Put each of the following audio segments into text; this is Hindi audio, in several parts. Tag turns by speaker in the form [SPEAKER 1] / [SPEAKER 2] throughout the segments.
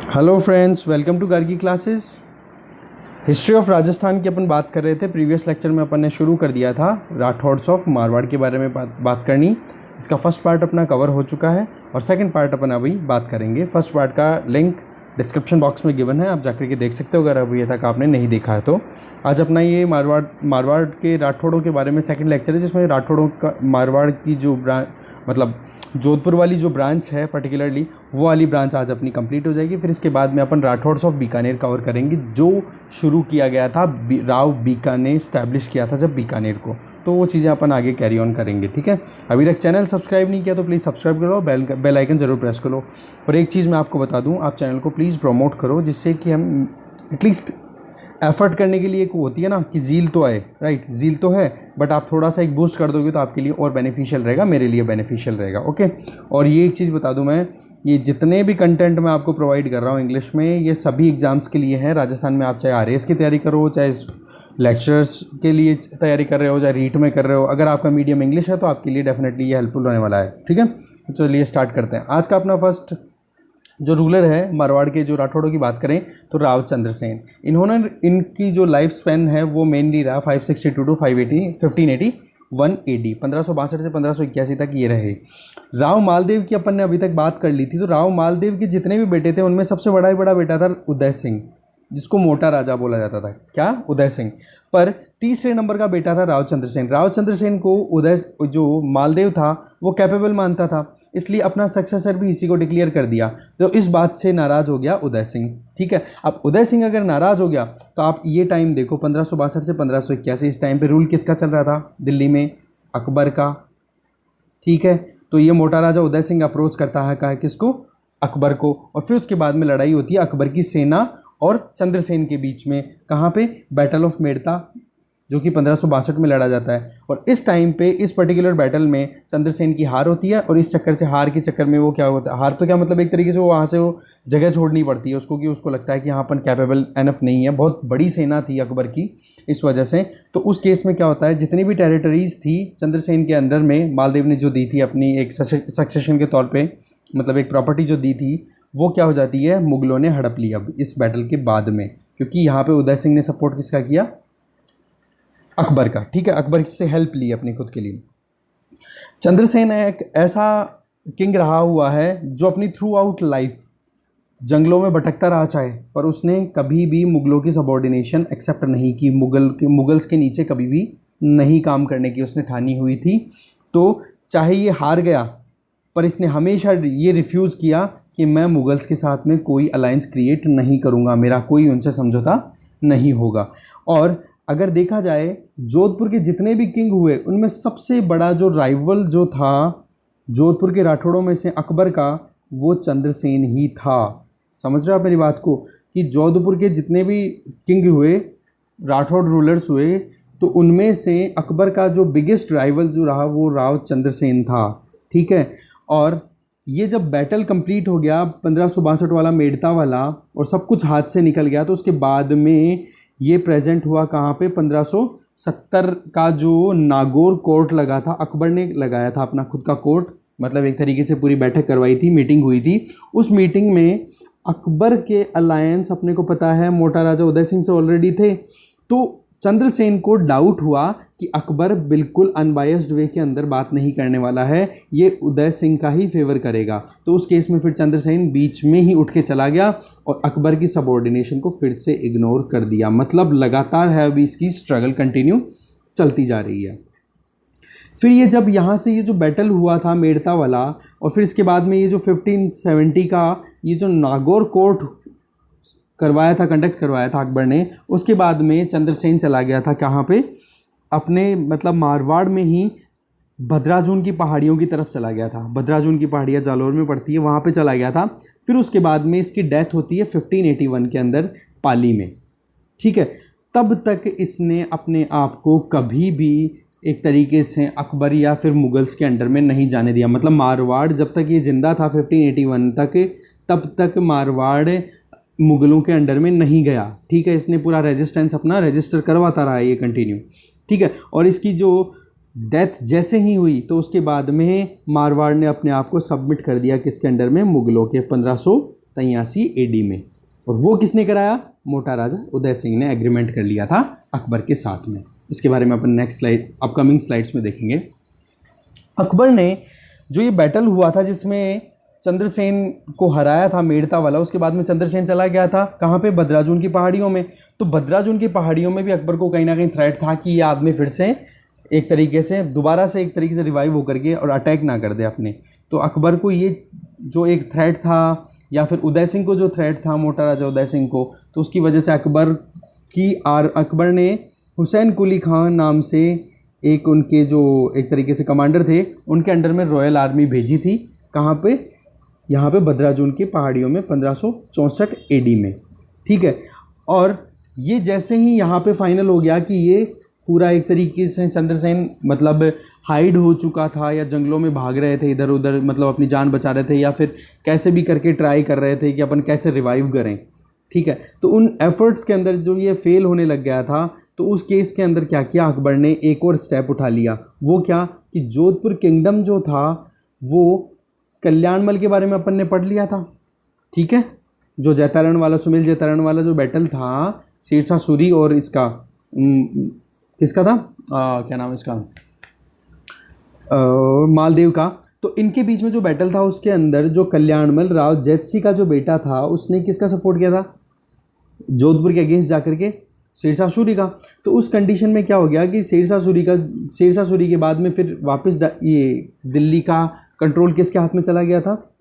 [SPEAKER 1] Hello friends, welcome to Gargi classes. History of Rajasthan की अपन बात कर रहे थे। प्रीवियस लेक्चर में अपन ने शुरू कर दिया था राठौड़्स ऑफ मारवाड़ के बारे में बात करनी। इसका फर्स्ट पार्ट अपना कवर हो चुका है और सेकंड पार्ट अपन अभी बात करेंगे। फर्स्ट पार्ट का लिंक डिस्क्रिप्शन बॉक्स में गिवन है, आप जाकर के देख सकते हो अगर अभी तक आपने नहीं देखा है तो। आज अपना ये मारवाड़ के राठौड़ों के बारे में सेकंड लेक्चर है, जिसमें राठौड़ों का मारवाड़ की जो मतलब जोधपुर वाली जो ब्रांच है पर्टिकुलरली वो वाली ब्रांच आज अपनी कंप्लीट हो जाएगी। फिर इसके बाद में अपन राठौड़्स ऑफ बीकानेर कवर करेंगे, जो शुरू किया गया था राव बीका ने इस्टेब्लिश किया था जब बीकानेर को। तो वो चीज़ें अपन आगे कैरी ऑन करेंगे, ठीक है। अभी तक चैनल सब्सक्राइब नहीं किया तो प्लीज़ सब्सक्राइब कर लो, बेल आइकन ज़रूर प्रेस करो। और एक चीज़ मैं आपको बता दूँ, आप चैनल को प्लीज़ प्रमोट करो, जिससे कि हम एटलीस्ट एफर्ट करने के लिए एक होती है ना कि जील तो आए, राइट। जील तो है बट आप थोड़ा सा एक बूस्ट कर दोगे तो आपके लिए और बेनिफिशियल रहेगा, मेरे लिए बेनिफिशियल रहेगा, ओके। और ये एक चीज़ बता दूं मैं, ये जितने भी कंटेंट मैं आपको प्रोवाइड कर रहा हूँ इंग्लिश में, ये सभी एग्जाम्स के लिए है। राजस्थान में आप चाहे आरएएस की तैयारी करो, चाहे लेक्चर्स के लिए तैयारी कर रहे हो, चाहे रीट में कर रहे हो, अगर आपका मीडियम इंग्लिश है तो आपके लिए डेफिनेटली ये हेल्पफुल होने वाला है, ठीक है। तो चलिए स्टार्ट करते हैं। आज का अपना फर्स्ट जो रूलर है मारवाड़ के, जो राठौड़ों की बात करें तो राव चंद्रसेन। इनकी जो लाइफ स्पैन है वो मेनली रहा 562 टू 1581 AD, 1562 से 1581 तक ये रहे। राव मालदेव की अपन ने अभी तक बात कर ली थी। तो राव मालदेव के जितने भी बेटे थे उनमें सबसे बड़ा बेटा था उदय सिंह, जिसको मोटा राजा बोला जाता था। क्या? उदय सिंह। पर तीसरे नंबर का बेटा था राव चंद्रसेन। राव चंद्रसेन को उदय जो मालदेव था वो कैपेबल मानता था, इसलिए अपना सक्सेसर भी इसी को डिक्लेयर कर दिया। तो इस बात से नाराज़ हो गया उदय सिंह, ठीक है। अब उदय सिंह अगर नाराज़ हो गया तो आप ये टाइम देखो 1562 से 1581, इस टाइम पे रूल किसका चल रहा था दिल्ली में? अकबर का, ठीक है। तो ये मोटा राजा उदय सिंह अप्रोच करता है कहा किसको? अकबर को। और फिर उसके बाद में लड़ाई होती है अकबर की सेना और चंद्रसेन के बीच में। कहाँ पे? बैटल ऑफ मेड़ता, जो कि 1562 में लड़ा जाता है। और इस टाइम पे इस पर्टिकुलर बैटल में चंद्रसेन की हार होती है। और इस चक्कर से, हार के चक्कर में वो क्या होता है, हार तो क्या मतलब एक तरीके से वो वहाँ से वो जगह छोड़नी पड़ती है उसको, कि उसको लगता है कि यहाँ अपन कैपेबल एनफ नहीं है। बहुत बड़ी सेना थी अकबर की इस वजह से। तो उस केस में क्या होता है, जितनी भी टेरिटरीज थी चंद्रसेन के अंदर में मालदेव ने जो दी थी अपनी एक सक्सेशन के तौर पर, मतलब एक प्रॉपर्टी जो दी थी, वो क्या हो जाती है, मुगलों ने हड़प ली अब इस बैटल के बाद में। क्योंकि यहाँ पे उदय सिंह ने सपोर्ट किसका किया? अकबर का, ठीक है। अकबर से हेल्प ली अपनी खुद के लिए। चंद्रसेन एक ऐसा किंग रहा हुआ है जो अपनी थ्रू आउट लाइफ जंगलों में भटकता रहा चाहे, पर उसने कभी भी मुगलों की सबॉर्डिनेशन एक्सेप्ट नहीं की। मुगल्स के नीचे कभी भी नहीं काम करने की उसने ठानी हुई थी। तो चाहे ये हार गया, पर इसने हमेशा ये रिफ्यूज़ किया कि मैं मुगल्स के साथ में कोई अलायंस क्रिएट नहीं करूँगा, मेरा कोई उनसे समझौता नहीं होगा। और अगर देखा जाए जोधपुर के जितने भी किंग हुए उनमें सबसे बड़ा जो राइवल जो था जोधपुर के राठौड़ों में से अकबर का, वो चंद्रसेन ही था। समझ रहे हो आप मेरी बात को, कि जोधपुर के जितने भी किंग हुए, राठौड़ रूलर्स हुए, तो उनमें से अकबर का जो बिगेस्ट राइवल जो रहा वो राव चंद्रसेन था, ठीक है। और ये जब बैटल कंप्लीट हो गया 1562 वाला मेड़ता वाला, और सब कुछ हाथ से निकल गया, तो उसके बाद में ये प्रेजेंट हुआ कहाँ पे? 1570 का जो नागौर कोर्ट लगा था, अकबर ने लगाया था अपना खुद का कोर्ट, मतलब एक तरीके से पूरी बैठक करवाई थी, मीटिंग हुई थी। उस मीटिंग में अकबर के अलायंस अपने को पता है मोटा राजा उदय सिंह से ऑलरेडी थे। तो चंद्रसेन को डाउट हुआ कि अकबर बिल्कुल अनबायस्ड वे के अंदर बात नहीं करने वाला है, ये उदय सिंह का ही फेवर करेगा। तो उस केस में फिर चंद्रसेन बीच में ही उठ के चला गया और अकबर की सबॉर्डिनेशन को फिर से इग्नोर कर दिया। मतलब लगातार है अभी इसकी स्ट्रगल कंटिन्यू चलती जा रही है। फिर ये जब यहाँ से ये जो बैटल हुआ था मेड़ता वाला, और फिर इसके बाद में ये जो 1570 का ये जो नागौर कोर्ट करवाया था, कंडक्ट करवाया था अकबर ने, उसके बाद में चंद्रसेन चला गया था कहाँ पे? अपने मतलब मारवाड़ में ही भद्राजून की पहाड़ियों की तरफ चला गया था। भद्राजून की पहाड़ियाँ जालौर में पड़ती है, वहाँ पे चला गया था। फिर उसके बाद में इसकी डेथ होती है 1581 के अंदर पाली में, ठीक है। तब तक इसने अपने आप को कभी भी एक तरीके से अकबर या फिर मुगल्स के अंडर में नहीं जाने दिया। मतलब मारवाड़ जब तक ये जिंदा था 1581 तक, तब तक मारवाड़ मुगलों के अंडर में नहीं गया, ठीक है। इसने पूरा रेजिस्टेंस अपना रजिस्टर करवाता रहा है ये कंटिन्यू, ठीक है। और इसकी जो डेथ जैसे ही हुई तो उसके बाद में मारवाड़ ने अपने आप को सबमिट कर दिया किसके अंडर में? मुगलों के, 1500 83 AD में। और वो किसने कराया? मोटा राजा उदय सिंह ने एग्रीमेंट कर लिया था अकबर के साथ में। इसके बारे में अपन नेक्स्ट स्लाइड अपकमिंग स्लाइड्स में देखेंगे। अकबर ने जो ये बैटल हुआ था जिसमें चंद्रसेन को हराया था मेड़ता वाला, उसके बाद में चंद्रसेन चला गया था कहाँ पे? बद्राजून की पहाड़ियों में। तो बद्राजून की पहाड़ियों में भी अकबर को कहीं ना कहीं थ्रेट था कि ये आदमी फिर से एक तरीके से दोबारा से एक तरीके से रिवाइव होकर के और अटैक ना कर दे अपने। तो अकबर को ये जो एक थ्रेट था, या फिर उदय सिंह को जो थ्रेट था, मोटा राजा उदय सिंह को, तो उसकी वजह से अकबर ने हुसैन कुली खान नाम से एक उनके जो एक तरीके से कमांडर थे, उनके अंडर में रॉयल आर्मी भेजी थी। कहाँ पे? यहाँ पे बद्राजून की पहाड़ियों में 1564 AD में। ठीक है। और ये जैसे ही यहाँ पे फाइनल हो गया कि ये पूरा एक तरीके से चंद्रसेन मतलब हाइड हो चुका था या जंगलों में भाग रहे थे इधर उधर, मतलब अपनी जान बचा रहे थे या फिर कैसे भी करके ट्राई कर रहे थे कि अपन कैसे रिवाइव करें। ठीक है। तो उन एफर्ट्स के अंदर जो ये फेल होने लग गया था, तो उस केस के अंदर क्या किया अकबर ने? एक और स्टेप उठा लिया। वो क्या कि जोधपुर किंगडम जो था वो कल्याणमल के बारे में अपन ने पढ़ लिया था। ठीक है। जो जैतारण वाला, सुमेल जैतारण वाला जो बैटल था शेरशाह सूरी और इसका किसका था? क्या नाम है इसका? मालदेव का। तो इनके बीच में जो बैटल था उसके अंदर जो कल्याणमल राव जैतसी का जो बेटा था उसने किसका सपोर्ट किया था? जोधपुर के अगेंस्ट जाकर के शेरशाह सूरी का। तो उस कंडीशन में क्या हो गया कि शेरशाह सूरी के बाद में फिर वापस ये दिल्ली का कंट्रोल किसके हाथ में चला गया था?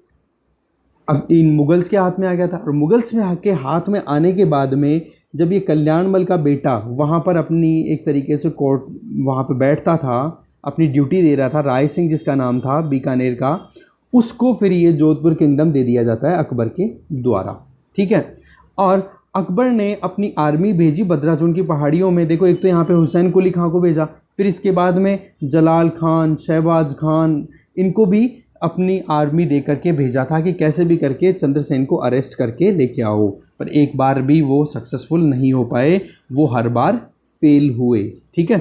[SPEAKER 1] अब इन मुगल्स के हाथ में आ गया था। और मुगल्स में के हाथ में आने के बाद में जब ये कल्याणमल का बेटा वहाँ पर अपनी एक तरीके से कोर्ट वहाँ पर बैठता था, अपनी ड्यूटी दे रहा था, राय सिंह जिसका नाम था बीकानेर का, उसको फिर ये जोधपुर किंगडम दे दिया जाता है अकबर के द्वारा। ठीक है। और अकबर ने अपनी आर्मी भेजी बद्राजून की पहाड़ियों में। देखो, एक तो यहाँ पे हुसैन कुली खां को भेजा, फिर इसके बाद में जलाल खान, शहबाज खान, इनको भी अपनी आर्मी दे करके भेजा था कि कैसे भी करके चंद्रसेन को अरेस्ट करके लेके आओ। पर एक बार भी वो सक्सेसफुल नहीं हो पाए, वो हर बार फेल हुए। ठीक है।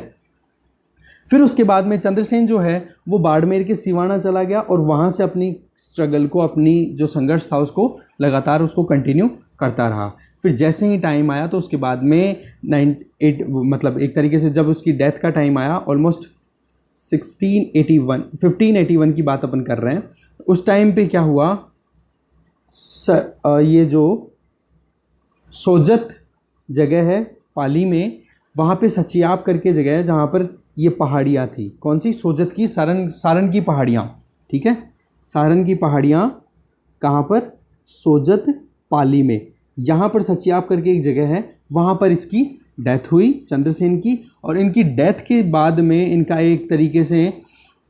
[SPEAKER 1] फिर उसके बाद में चंद्रसेन जो है वो बाड़मेर के सिवाना चला गया और वहाँ से अपनी स्ट्रगल को, अपनी जो संघर्ष था उसको लगातार उसको कंटिन्यू करता रहा। फिर जैसे ही टाइम आया तो उसके बाद में 98 एक तरीके से जब उसकी डेथ का टाइम आया, ऑलमोस्ट 1581 की बात अपन कर रहे हैं। उस टाइम पे क्या हुआ? ये जो सोजत जगह है पाली में, वहाँ पे सचियाप करके जगह है जहाँ पर ये पहाड़ियाँ थी। कौन सी? सोजत की, सारन की पहाड़ियाँ। ठीक है। सारन की पहाड़ियाँ कहाँ पर? सोजत पाली में। यहाँ पर सचियाप करके एक जगह है, वहाँ पर इसकी डेथ हुई चंद्रसेन की। और इनकी डेथ के बाद में इनका एक तरीके से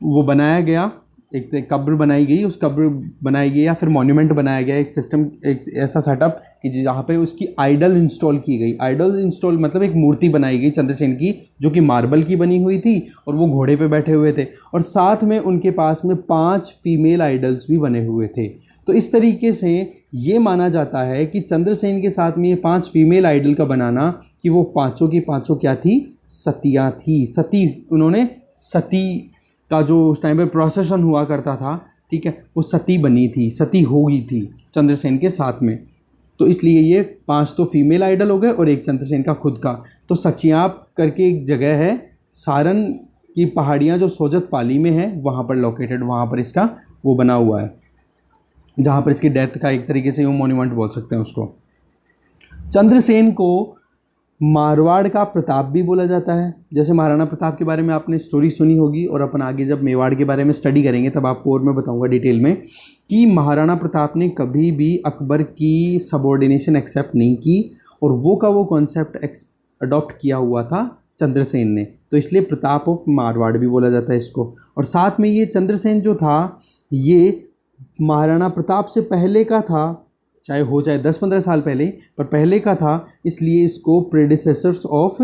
[SPEAKER 1] वो बनाया गया, एक कब्र बनाई गई, उस कब्र बनाई गई या फिर मॉन्यूमेंट बनाया गया, एक सिस्टम, एक ऐसा सेटअप कि जहाँ पे उसकी आइडल इंस्टॉल की गई। आइडल इंस्टॉल मतलब एक मूर्ति बनाई गई चंद्रसेन की, जो कि मार्बल की बनी हुई थी और वो घोड़े पे बैठे हुए थे, और साथ में उनके पास में 5 फीमेल आइडल्स भी बने हुए थे। तो इस तरीके से ये माना जाता है कि चंद्रसेन के साथ में ये 5 फीमेल आइडल का बनाना, कि वो पाँचों की पाँचों क्या थी? सतियाँ थी। सती, उन्होंने सती का जो उस टाइम पे प्रोसेशन हुआ करता था, ठीक है, वो सती बनी थी, सती हो गई थी चंद्रसेन के साथ में। तो इसलिए ये 5 तो फीमेल आइडल हो गए और एक चंद्रसेन का खुद का। तो सचियाप करके एक जगह है, सारन की पहाड़ियाँ जो सोजत पाली में है, वहाँ पर लोकेटेड, वहाँ पर इसका वो बना हुआ है, जहाँ पर इसकी डेथ का एक तरीके से वो मॉन्यूमेंट बोल सकते हैं उसको। चंद्रसेन को मारवाड़ का प्रताप भी बोला जाता है। जैसे महाराणा प्रताप के बारे में आपने स्टोरी सुनी होगी, और अपन आगे जब मेवाड़ के बारे में स्टडी करेंगे तब आपको और मैं बताऊंगा डिटेल में कि महाराणा प्रताप ने कभी भी अकबर की सबॉर्डिनेशन एक्सेप्ट नहीं की, और वो का वो कॉन्सेप्ट अडॉप्ट किया हुआ था चंद्रसेन ने। तो इसलिए प्रताप ऑफ मारवाड़ भी बोला जाता है इसको। और साथ में ये चंद्रसेन जो था, ये महाराणा प्रताप से पहले का था, चाहे 10-15 साल पहले, पर पहले का था, इसलिए इसको प्रेडिसेसर्स ऑफ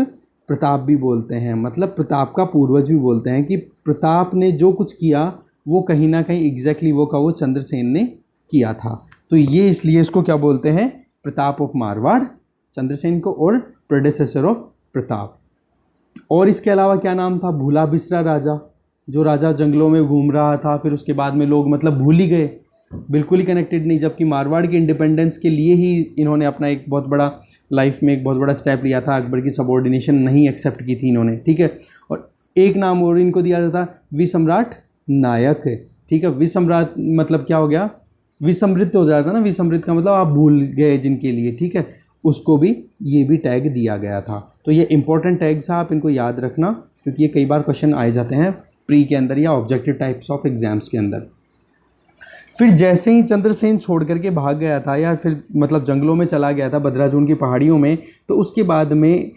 [SPEAKER 1] प्रताप भी बोलते हैं। मतलब प्रताप का पूर्वज भी बोलते हैं, कि प्रताप ने जो कुछ किया वो कहीं ना कहीं एग्जैक्टली वो का वो चंद्रसेन ने किया था। तो ये इसलिए इसको क्या बोलते हैं? प्रताप ऑफ मारवाड़ चंद्रसेन को, और प्रेडिसेसर ऑफ प्रताप। और इसके अलावा क्या नाम था? भूला बिसरा राजा, जो राजा जंगलों में घूम रहा था, फिर उसके बाद में लोग मतलब भूल ही गए बिल्कुल ही कनेक्टेड नहीं, जबकि मारवाड़ के इंडिपेंडेंस के लिए ही इन्होंने अपना एक बहुत बड़ा लाइफ में एक बहुत बड़ा स्टेप लिया था, अकबर की सबॉर्डिनेशन नहीं एक्सेप्ट की थी इन्होंने, ठीक है। और एक नाम और इनको दिया जाता विसम्राट नायक, ठीक है। विसम्राट मतलब क्या हो गया, विसमृत हो जाता ना, विसमृत का मतलब आप भूल गए जिनके लिए, ठीक है, उसको भी ये भी टैग दिया गया था। तो ये इंपॉर्टेंट टैग्स हैं, आप इनको याद रखना, क्योंकि ये कई बार क्वेश्चन आए जाते हैं प्री के अंदर या ऑब्जेक्टिव टाइप्स ऑफ एग्जाम्स के अंदर। फिर जैसे ही चंद्रसेन छोड़ करके भाग गया था, या फिर मतलब जंगलों में चला गया था, बद्राजून की पहाड़ियों में, तो उसके बाद में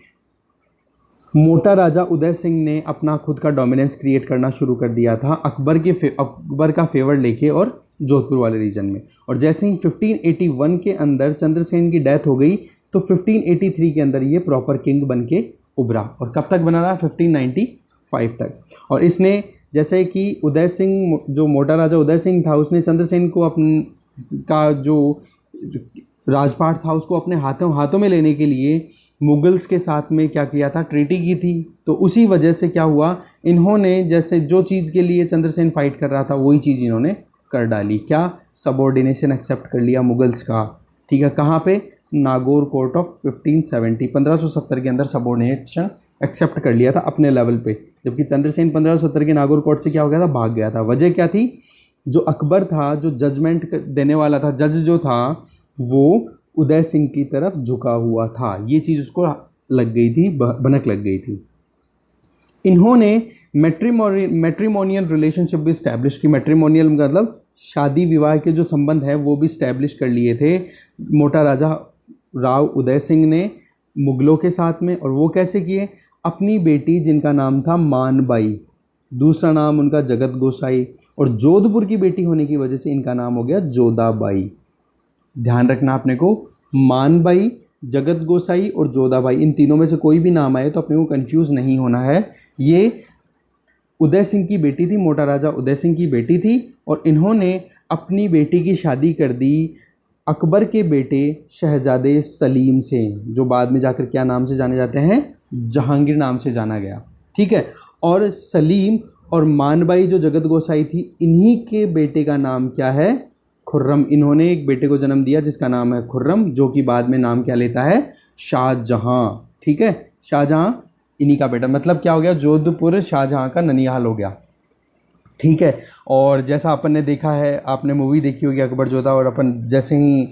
[SPEAKER 1] मोटा राजा उदय सिंह ने अपना खुद का डोमिनेंस क्रिएट करना शुरू कर दिया था अकबर का फेवर लेके और जोधपुर वाले रीजन में। और जैसे ही 1581 के अंदर चंद्रसेन की डेथ हो गई, तो 1583 के अंदर ये प्रॉपर किंग बन के उभरा। और कब तक बना रहा, 1595 तक। और इसने जैसे कि उदय सिंह, जो मोटा राजा उदय सिंह था, उसने चंद्रसेन को का जो राजपाट था उसको अपने हाथों में लेने के लिए मुगल्स के साथ में क्या किया था, ट्रीटी की थी। तो उसी वजह से क्या हुआ, इन्होंने जैसे जो चीज़ के लिए चंद्रसेन फाइट कर रहा था वही चीज़ इन्होंने कर डाली, क्या, सबॉर्डिनेशन एक्सेप्ट कर लिया मुगल्स का, ठीक है। कहाँ पे, नागौर कोर्ट ऑफ 1570 के अंदर सबॉर्डिनेशन एक्सेप्ट कर लिया था अपने लेवल पे, जबकि चंद्रसेन 1570 के नागौर कोर्ट से क्या हो गया था, भाग गया था। वजह क्या थी, जो अकबर था, जो जजमेंट देने वाला था, जज जो था, वो उदय सिंह की तरफ झुका हुआ था। ये चीज़ उसको लग गई थी, भनक लग गई थी। इन्होंने मैट्रिमोनियल रिलेशनशिप भी इस्टेब्लिश की। मैट्रिमोनियल मतलब शादी विवाह के जो संबंध है वो भी इस्टेब्लिश कर लिए थे मोटा राजा राव उदय सिंह ने मुगलों के साथ में। और वो कैसे किए, अपनी बेटी जिनका नाम था मानबाई, दूसरा नाम उनका जगत गोसाई, और जोधपुर की बेटी होने की वजह से इनका नाम हो गया जोधाबाई। ध्यान रखना अपने को, मानबाई, जगत गोसाई और जोधाबाई, इन तीनों में से कोई भी नाम आए तो अपने को कंफ्यूज नहीं होना है। ये उदय सिंह की बेटी थी, मोटा राजा उदय सिंह की बेटी थी, और इन्होंने अपनी बेटी की शादी कर दी अकबर के बेटे शहजादे सलीम से, जो बाद में जाकर क्या नाम से जाने जाते हैं, जहांगीर नाम से जाना गया, ठीक है। और सलीम और मानबाई जो जगत गोसाई थी, इन्हीं के बेटे का नाम क्या है, खुर्रम। इन्होंने एक बेटे को जन्म दिया जिसका नाम है खुर्रम, जो कि बाद में नाम क्या लेता है, शाहजहां, ठीक है। शाहजहां इन्हीं का बेटा, मतलब क्या हो गया, जोधपुर शाहजहां का ननिहाल हो गया, ठीक है। और जैसा अपन ने देखा है, आपने मूवी देखी होगी अकबर जोधा, और अपन जैसे ही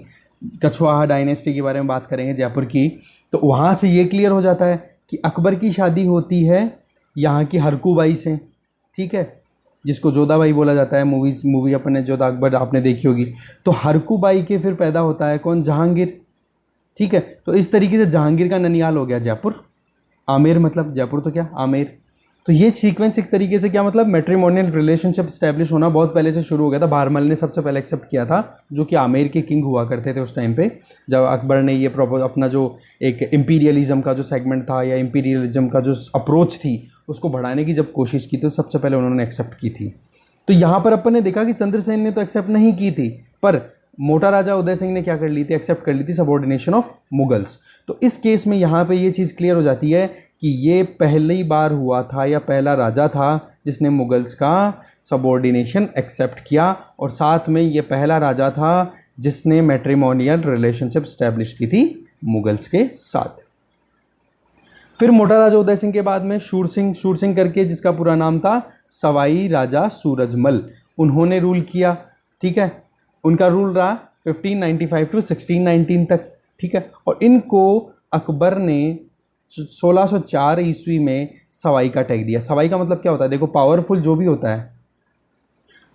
[SPEAKER 1] कछवाहा डायनेस्टी के बारे में बात करेंगे जयपुर की, तो वहाँ से ये क्लियर हो जाता है कि अकबर की शादी होती है यहाँ की हरकूबाई से, ठीक है, जिसको जोधाबाई बोला जाता है। मूवी अपन ने जोधा अकबर आपने देखी होगी। तो हरकूबाई के फिर पैदा होता है कौन, जहांगीर, ठीक है। तो इस तरीके से जहांगीर का ननिहाल हो गया जयपुर। आमेर मतलब जयपुर तो क्या, आमेर। तो ये सीक्वेंस एक तरीके से क्या मतलब, मैट्रिमोनियल रिलेशनशिप स्टैब्लिश होना बहुत पहले से शुरू हो गया था। भारमल ने सबसे पहले एक्सेप्ट किया था, जो कि आमेर के किंग हुआ करते थे उस टाइम पे, जब अकबर ने ये अपना जो एक इम्पीरियलिज्म का जो सेगमेंट था या इम्पीरियलिज्म का जो अप्रोच थी उसको बढ़ाने की जब कोशिश की, तो सबसे पहले उन्होंने एक्सेप्ट की थी। तो यहाँ पर अपन ने देखा कि चंद्रसेन ने तो एक्सेप्ट नहीं की थी, पर मोटा राजा उदय सिंह ने क्या कर ली थी, एक्सेप्ट कर ली थी सबॉर्डिनेशन ऑफ मुगल्स। तो इस केस में यहाँ पे ये चीज़ क्लियर हो जाती है कि ये पहली बार हुआ था या पहला राजा था जिसने मुगल्स का सबॉर्डिनेशन एक्सेप्ट किया, और साथ में ये पहला राजा था जिसने मैट्रिमोनियल रिलेशनशिप स्टैब्लिश की थी मुगल्स के साथ। फिर मोटा राजा उदय सिंह के बाद में शूर सिंह करके, जिसका पूरा नाम था सवाई राजा सूरजमल, उन्होंने रूल किया, ठीक है। उनका रूल रहा 1595 टू 1619 तक, ठीक है। और इनको अकबर ने 1604 ईस्वी में सवाई का टैग दिया। सवाई का मतलब क्या होता है, देखो पावरफुल जो भी होता है,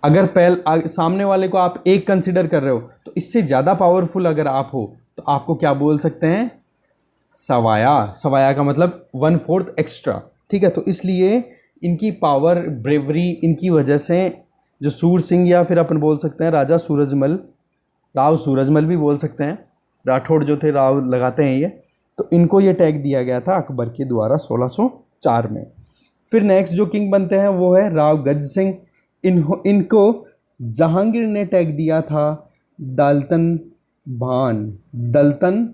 [SPEAKER 1] अगर सामने वाले को आप एक कंसिडर कर रहे हो, तो इससे ज़्यादा पावरफुल अगर आप हो तो आपको क्या बोल सकते हैं, सवाया। सवाया का मतलब 1/4 एक्स्ट्रा, ठीक है। तो इसलिए इनकी पावर, ब्रेवरी, इनकी वजह से जो सूर सिंह, या फिर अपन बोल सकते हैं राजा सूरजमल, राव सूरजमल भी बोल सकते हैं, राठौड़ जो थे राव लगाते हैं ये, तो इनको ये टैग दिया गया था अकबर के द्वारा 1604 में। फिर नेक्स्ट जो किंग बनते हैं वो है राव गज सिंह। इनको जहांगीर ने टैग दिया था दलतन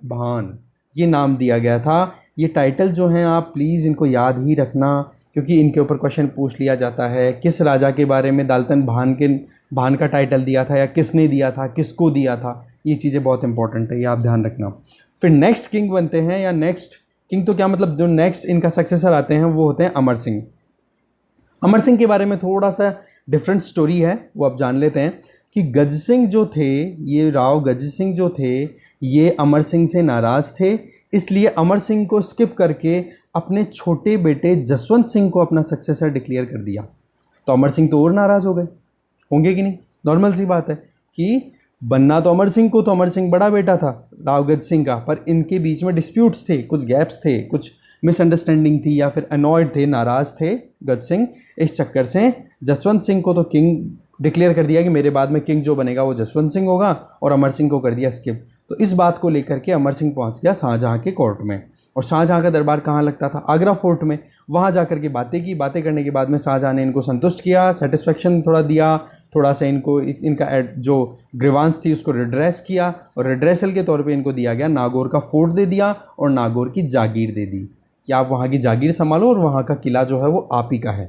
[SPEAKER 1] भान, ये नाम दिया गया था। ये टाइटल जो हैं आप प्लीज़ इनको याद ही रखना, क्योंकि इनके ऊपर क्वेश्चन पूछ लिया जाता है, किस राजा के बारे में दलतन भान के भान का टाइटल दिया था या किसने दिया था, किसको दिया था, ये चीज़ें बहुत इंपॉर्टेंट है, ये आप ध्यान रखना। फिर नेक्स्ट किंग बनते हैं, या नेक्स्ट किंग तो क्या मतलब जो नेक्स्ट इनका सक्सेसर आते हैं वो होते हैं अमर सिंह। अमर सिंह के बारे में थोड़ा सा डिफरेंट स्टोरी है, वो आप जान लेते हैं कि गज सिंह जो थे, ये राव गज सिंह जो थे, ये अमर सिंह से नाराज़ थे, इसलिए अमर सिंह को स्किप करके अपने छोटे बेटे जसवंत सिंह को अपना सक्सेसर डिक्लेयर कर दिया। तो अमर सिंह तो और नाराज़ हो गए होंगे कि नहीं, नॉर्मल सी बात है कि बनना तो अमर सिंह को, तो अमर सिंह बड़ा बेटा था राव गज सिंह का, पर इनके बीच में डिस्प्यूट्स थे, कुछ गैप्स थे, कुछ मिसअंडरस्टैंडिंग थी, या फिर अनॉयड थे, नाराज़ थे गज सिंह। इस चक्कर से जसवंत सिंह को तो किंग डिक्लेयर कर दिया कि मेरे बाद में किंग जो बनेगा वो जसवंत सिंह होगा, और अमर सिंह को कर दिया स्किप। तो इस बात को लेकर के अमर सिंह पहुंच गया शाहजहाँ के कोर्ट में, और शाहजहाँ का दरबार कहाँ लगता था, आगरा फोर्ट में। वहाँ जा कर के बातें की, बातें करने के बाद में शाहजहाँ ने इनको संतुष्ट किया, सेटिस्फेक्शन थोड़ा दिया, थोड़ा सा इनको इनका जो ग्रीवांस थी उसको रिड्रेस किया, और रिड्रेसल के तौर पे इनको दिया गया नागौर का फोर्ट दे दिया, और नागौर की जागीर दे दी कि आप वहाँ की जागीर संभालो, और वहाँ का किला जो है वो आप ही का है।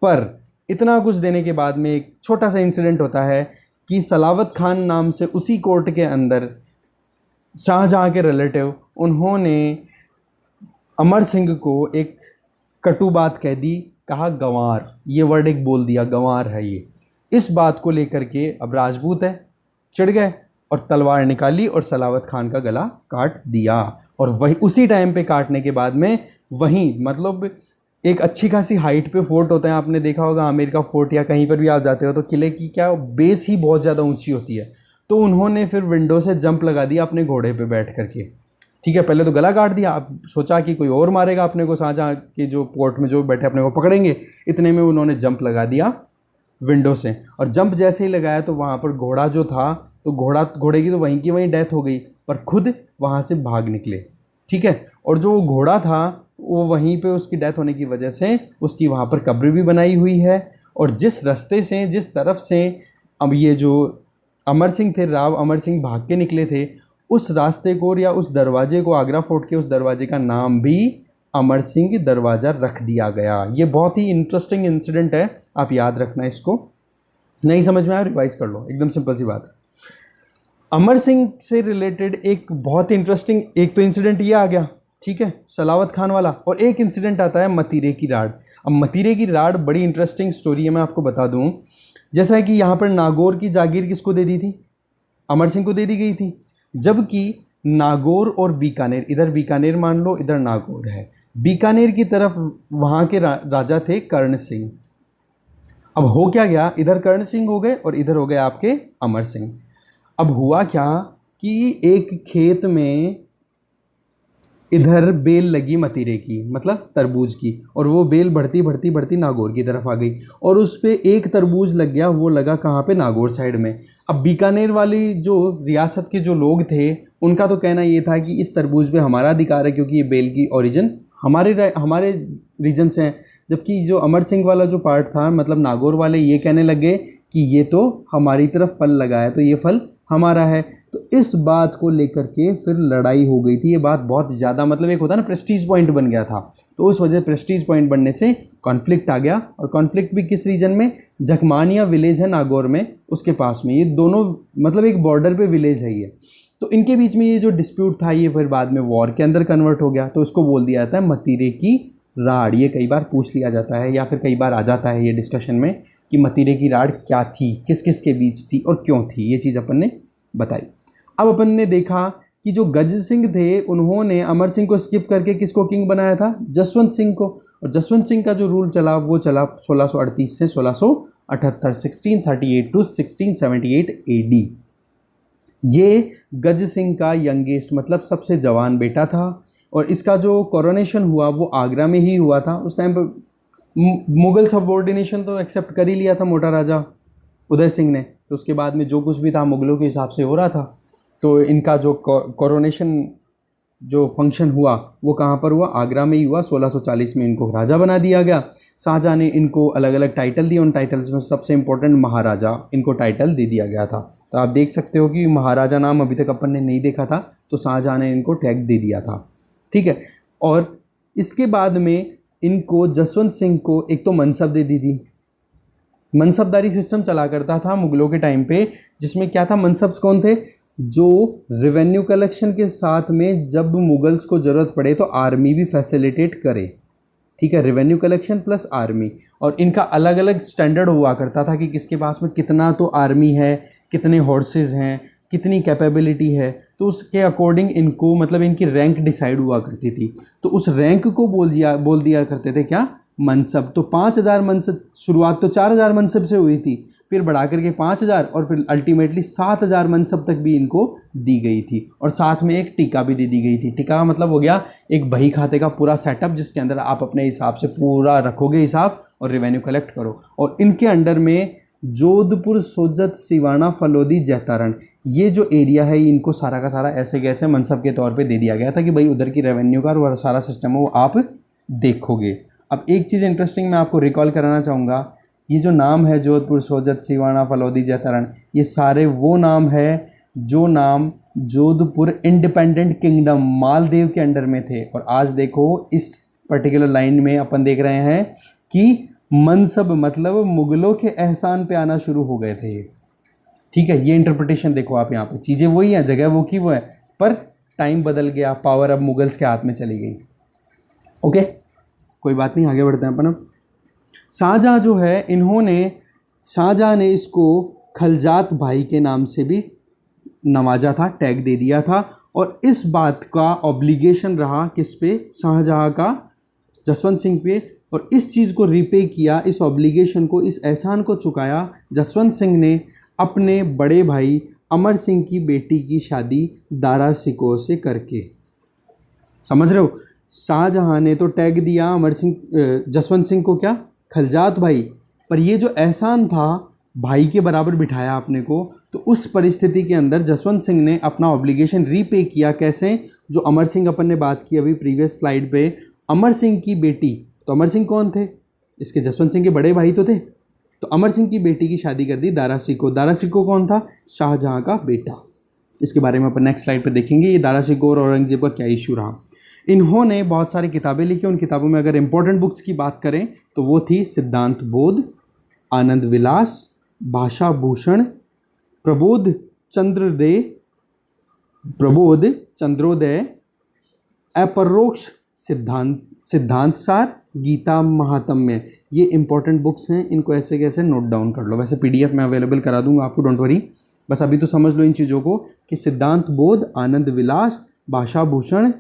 [SPEAKER 1] पर इतना कुछ देने के बाद में एक छोटा सा इंसिडेंट होता है कि सलावत खान नाम से उसी कोर्ट के अंदर शाहजहाँ के रिलेटिव, उन्होंने अमर सिंह को एक कटु बात कह दी, कहा गंवार, ये वर्ड एक बोल दिया, गंवार है ये। इस बात को लेकर के अब राजपूत है, चिढ़ गए और तलवार निकाली और सलावत खान का गला काट दिया। और वही उसी टाइम पे काटने के बाद में वहीं मतलब एक अच्छी खासी हाइट पे फोर्ट होता है, आपने देखा होगा आमेर का फोर्ट या कहीं पर भी आप जाते हो तो किले की क्या बेस ही बहुत ज़्यादा ऊंची होती है। तो उन्होंने फिर विंडो से जंप लगा दिया अपने घोड़े पे बैठ करके, ठीक है। पहले तो गला काट दिया, अब सोचा कि कोई और मारेगा अपने को, शाहजहाँ के जो पोर्ट में जो बैठे अपने को पकड़ेंगे, इतने में उन्होंने जंप लगा दिया विंडो से। और जंप जैसे ही लगाया तो वहाँ पर घोड़ा जो था, तो घोड़े की तो वहीं की वहीं डेथ हो गई, पर खुद वहाँ से भाग निकले, ठीक है। और जो घोड़ा था वो वहीं पे उसकी डेथ होने की वजह से उसकी वहाँ पर कब्र भी बनाई हुई है। और जिस रास्ते से, जिस तरफ से अब ये जो अमर सिंह थे, राव अमर सिंह भाग के निकले थे, उस रास्ते को या उस दरवाजे को, आगरा फोर्ट के उस दरवाजे का नाम भी अमर सिंह दरवाज़ा रख दिया गया। ये बहुत ही इंटरेस्टिंग इंसिडेंट है, आप याद रखना इसको। नहीं समझ में आया रिवाइज कर लो, एकदम सिंपल सी बात है। अमर सिंह से रिलेटेड एक बहुत इंटरेस्टिंग एक तो इंसिडेंट ये आ गया, ठीक है, सलावत खान वाला। और एक इंसिडेंट आता है मतीरे की राड। अब मतीरे की राड बड़ी इंटरेस्टिंग स्टोरी है, मैं आपको बता दूं। जैसा है कि यहाँ पर नागौर की जागीर किसको दे दी थी, अमर सिंह को दे दी गई थी, जबकि नागौर और बीकानेर, इधर बीकानेर मान लो, इधर नागौर है, बीकानेर की तरफ वहाँ के राजा थे कर्ण सिंह। अब हो क्या गया, इधर कर्ण सिंह हो गए और इधर हो गए आपके अमर सिंह। अब हुआ क्या कि एक खेत में इधर बेल लगी मतीरे की, मतलब तरबूज की, और वो बेल बढ़ती बढ़ती बढ़ती नागौर की तरफ आ गई, और उस पर एक तरबूज लग गया, वो लगा कहाँ पे, नागौर साइड में। अब बीकानेर वाली जो रियासत के जो लोग थे, उनका तो कहना ये था कि इस तरबूज पे हमारा अधिकार है, क्योंकि ये बेल की ओरिजिन हमारे रीजन से है। जबकि जो अमर सिंह वाला जो पार्ट था, मतलब नागौर वाले, ये कहने लगे कि ये तो हमारी तरफ फल लगा है, तो ये फल हमारा है। तो इस बात को लेकर के फिर लड़ाई हो गई थी। ये बात बहुत ज़्यादा, मतलब एक होता है ना, प्रेस्टीज पॉइंट बन गया था। तो उस वजह प्रेस्टीज पॉइंट बनने से कॉन्फ्लिक्ट आ गया। और कॉन्फ्लिक्ट भी किस रीजन में, जखमानिया विलेज है नागौर में, उसके पास में, ये दोनों मतलब एक बॉर्डर पे विलेज है ये। तो इनके बीच में ये जो डिस्प्यूट था, ये फिर बाद में वॉर के अंदर कन्वर्ट हो गया। तो इसको बोल दिया जाता है मतीरे की राड़। ये कई बार पूछ लिया जाता है, या फिर कई बार आ जाता है ये डिस्कशन में कि मतीरे की राड़ क्या थी, किस किस के बीच थी और क्यों थी, ये चीज़ अपन ने बताई। अब अपन ने देखा कि जो गज सिंह थे, उन्होंने अमर सिंह को स्किप करके किसको किंग बनाया था, जसवंत सिंह को। और जसवंत सिंह का जो रूल चला वो चला 1638 से 1678, 1638 टू 1678 AD। ये गज सिंह का यंगेस्ट, मतलब सबसे जवान बेटा था। और इसका जो कोरोनेशन हुआ वो आगरा में ही हुआ था। उस टाइम पर मुगल सबऑर्डिनेशन तो एक्सेप्ट कर ही लिया था मोटा राजा उदय सिंह ने, तो उसके बाद में जो कुछ भी था मुगलों के हिसाब से हो रहा था। तो इनका जो कोरोनेशन जो फंक्शन हुआ वो कहाँ पर हुआ, आगरा में ही हुआ। 1640 में इनको राजा बना दिया गया। शाहजहाँ ने इनको अलग अलग टाइटल दिए, उन टाइटल्स में सबसे इंपॉर्टेंट महाराजा इनको टाइटल दे दिया गया था। तो आप देख सकते हो कि महाराजा नाम अभी तक अपन ने नहीं देखा था, तो शाहजहाँ ने इनको टैग दे दिया था, ठीक है। और इसके बाद में इनको जसवंत सिंह को एक तो मनसब दे दी थी, मनसबदारी सिस्टम चला करता था मुगलों के टाइम पे, जिसमें क्या था, मनसब्स कौन थे, जो रेवेन्यू कलेक्शन के साथ में जब मुगल्स को ज़रूरत पड़े तो आर्मी भी फैसिलिटेट करे, ठीक है, रेवेन्यू कलेक्शन प्लस आर्मी। और इनका अलग अलग स्टैंडर्ड हुआ करता था कि किसके पास में कितना तो आर्मी है, कितने हॉर्सेस हैं, कितनी कैपेबिलिटी है, तो उसके अकॉर्डिंग इनको मतलब इनकी रैंक डिसाइड हुआ करती थी। तो उस रैंक को बोल दिया करते थे क्या, मनसब। तो 5,000 मनसब, शुरुआत तो 4,000 मनसब से हुई थी, फिर बढ़ा करके 5,000 और फिर अल्टीमेटली 7,000 मनसब तक भी इनको दी गई थी। और साथ में एक टीका भी दे दी गई थी। टीका का मतलब हो गया एक बही खाते का पूरा सेटअप, जिसके अंदर आप अपने हिसाब से पूरा रखोगे हिसाब और रेवेन्यू कलेक्ट करो। और इनके अंडर में जोधपुर, सोजत, सिवाना, फलोदी, जैतारण, ये जो एरिया है इनको सारा का सारा ऐसे कैसे मनसब के तौर पे दे दिया गया था कि भाई उधर की रेवेन्यू का और सारा सिस्टम है वो आप देखोगे। अब एक चीज़ इंटरेस्टिंग मैं आपको रिकॉल कराना चाहूँगा, ये जो नाम है जोधपुर, सोजत, सिवाना, फलोदी, जैतारण, ये सारे वो नाम है जो नाम जोधपुर इंडिपेंडेंट किंगडम मालदीव के अंडर में थे। और आज देखो इस पर्टिकुलर लाइन में अपन देख रहे हैं कि मनसब मतलब मुगलों के एहसान पे आना शुरू हो गए थे। ठीक है, ये इंटरप्रिटेशन देखो आप, यहाँ पे चीज़ें वही हैं, जगह वो की वो है, पर टाइम बदल गया, पावर अब मुगल्स के हाथ में चली गई। ओके, कोई बात नहीं, आगे बढ़ते हैं अपन। अब शाहजहाँ जो है, शाहजहाँ ने इसको खलजात भाई के नाम से भी नवाजा था, टैग दे दिया था। और इस बात का ऑब्लिगेशन रहा किस पे, शाहजहाँ का जसवंत सिंह पे। और इस चीज़ को रिपे किया, इस ऑब्लिगेशन को, इस एहसान को चुकाया जसवंत सिंह ने अपने बड़े भाई अमर सिंह की बेटी की शादी दारा सिकोह से करके। समझ रहे हो, शाहजहाँ ने तो टैग दिया जसवंत सिंह को क्या, खलजात भाई, पर ये जो एहसान था भाई के बराबर बिठाया अपने को। तो उस परिस्थिति के अंदर जसवंत सिंह ने अपना ऑब्लिगेशन रीपे किया। कैसे, जो अमर सिंह अपन ने बात की अभी प्रीवियस स्लाइड पे, अमर सिंह की बेटी, तो अमर सिंह कौन थे, इसके जसवंत सिंह के बड़े भाई तो थे। तो अमर सिंह की बेटी की शादी कर दी दारा सिकोह। दारा सिकोह कौन था, शाहजहाँ का बेटा। इसके बारे में अपन नेक्स्ट स्लाइड पर देखेंगे, ये दारा सिकोह और औरंगजेब का क्या इशू रहा। इन्होंने बहुत सारी किताबें लिखी। उन किताबों में अगर इंपॉर्टेंट बुक्स की बात करें तो वो थी सिद्धांत बोध, आनंद विलास, भाषा भूषण, प्रबोध चंद्रोदय, अपरोक्ष सिद्धांत सार, गीता महात्म्य। ये इंपॉर्टेंट बुक्स हैं, इनको ऐसे कैसे नोट डाउन कर लो। वैसे पीडीएफ मैं अवेलेबल करा दूंगा आपको, डोंट वरी, बस अभी तो समझ लो इन चीज़ों को कि सिद्धांत बोध, आनंद विलास, भाषा भूषण,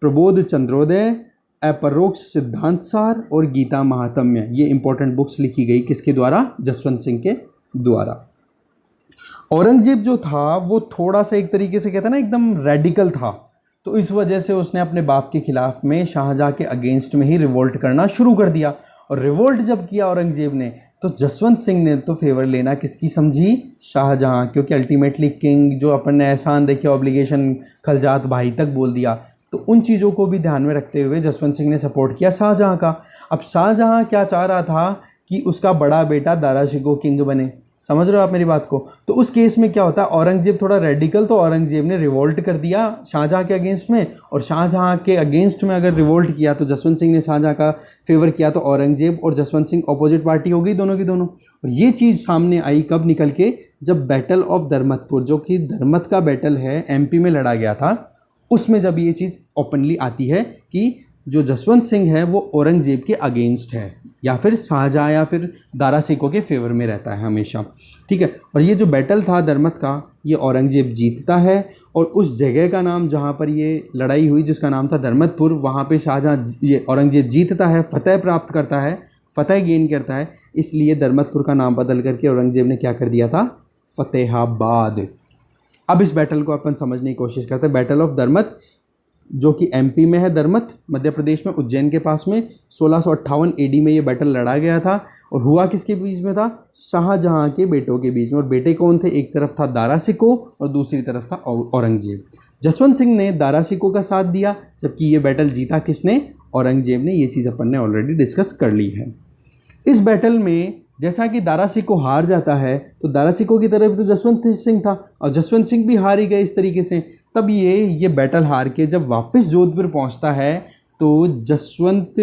[SPEAKER 1] प्रबोध चंद्रोदय, अपरोक्ष सिद्धांत सार और गीता महात्म्य, ये इंपॉर्टेंट बुक्स लिखी गई किसके द्वारा, जसवंत सिंह के द्वारा। औरंगजेब जो था वो थोड़ा सा एक तरीके से कहता है ना एकदम रेडिकल था। तो इस वजह से उसने अपने बाप के खिलाफ में शाहजहाँ के अगेंस्ट में ही रिवोल्ट करना शुरू कर दिया। और रिवोल्ट जब किया औरंगजेब ने, तो जसवंत सिंह ने तो फेवर लेना किसकी समझी, शाहजहाँ, क्योंकि अल्टीमेटली किंग जो अपन ने एहसान देखे, ऑब्लिगेशन खलजात भाई तक बोल दिया। तो उन चीज़ों को भी ध्यान में रखते हुए जसवंत सिंह ने सपोर्ट किया शाहजहाँ का। अब शाहजहाँ क्या चाह रहा था कि उसका बड़ा बेटा दारा शिकोह किंग बने। समझ रहे हो आप मेरी बात को। तो उस केस में क्या होता है, औरंगजेब थोड़ा रेडिकल, तो औरंगजेब ने रिवोल्ट कर दिया शाहजहाँ के अगेंस्ट में। और शाहजहाँ के अगेंस्ट में अगर रिवोल्ट किया तो जसवंत सिंह ने शाहजहाँ का फेवर किया, तो औरंगजेब और जसवंत सिंह अपोजिट पार्टी हो गई दोनों की दोनों। और ये चीज़ सामने आई कब निकल के, जब बैटल ऑफ धर्मतपुर, जो कि धर्मत का बैटल है, एमपी में लड़ा गया था, उसमें जब ये चीज़ ओपनली आती है कि जो जसवंत सिंह है वो औरंगजेब के अगेंस्ट है, या फिर शाहजहाँ या फिर दारा सिकोह के फेवर में रहता है हमेशा। ठीक है, और ये जो बैटल था धर्मत का, ये औरंगजेब जीतता है। और उस जगह का नाम जहाँ पर ये लड़ाई हुई, जिसका नाम था धर्मतपुर, वहाँ पे शाहजहाँ, ये औरंगजेब जीतता है, फतेह प्राप्त करता है, फतेह गेन करता है। इसलिए धर्मतपुर का नाम बदल करके औरंगजेब ने क्या कर दिया था, फतेहाबाद। अब इस बैटल को अपन समझने की कोशिश करते हैं। बैटल ऑफ धर्मत, जो कि एमपी में है, धर्मत मध्य प्रदेश में, उज्जैन के पास में, 1658 एडी में ये बैटल लड़ा गया था। और हुआ किसके बीच में था, शाहजहाँ के बेटों के बीच में। और बेटे कौन थे, एक तरफ था दारा सिकोह और दूसरी तरफ था औरंगजेब। जसवंत सिंह ने दारा सिकोह का साथ दिया, जबकि ये बैटल जीता किसने, औरंगजेब ने। ये चीज़ अपन ने ऑलरेडी डिस्कस कर ली है। इस बैटल में जैसा कि दारा सिकोह हार जाता है, तो दारा सिकोह की तरफ तो जसवंत सिंह था और जसवंत सिंह भी हार ही गए इस तरीके से। तब ये बैटल हार के जब वापस जोधपुर पहुंचता है, तो जसवंत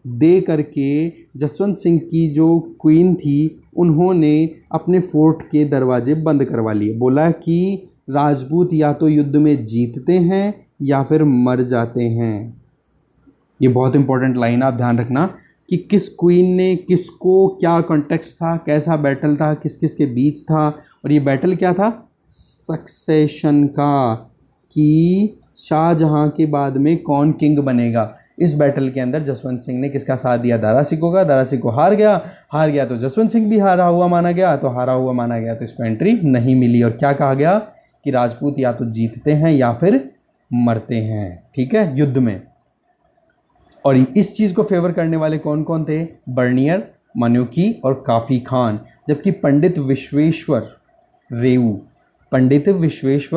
[SPEAKER 1] दे करके जसवंत सिंह की जो क्वीन थी उन्होंने अपने फोर्ट के दरवाजे बंद करवा लिए। बोला कि राजपूत या तो युद्ध में जीतते हैं या फिर मर जाते हैं। ये बहुत इंपॉर्टेंट लाइन आप ध्यान रखना कि किस क्वीन ने किसको, क्या कॉन्टेक्स्ट था, कैसा बैटल था, किस किस के बीच था, और ये बैटल क्या था, सक्सेशन का, कि शाहजहां के बाद में कौन किंग बनेगा। इस बैटल के अंदर जसवंत सिंह ने किसका साथ दिया, दारा सिकों का। दारा सिकों हार गया तो जसवंत सिंह भी हारा हुआ माना गया, तो हारा हुआ माना गया तो इसको एंट्री नहीं मिली। और क्या कहा गया कि राजपूत या तो जीतते हैं या फिर मरते हैं, ठीक है, युद्ध में। और इस चीज़ को फेवर करने वाले कौन कौन थे, बर्नियर, मनुकी और काफ़ी खान। जबकि पंडित विश्वेश्वर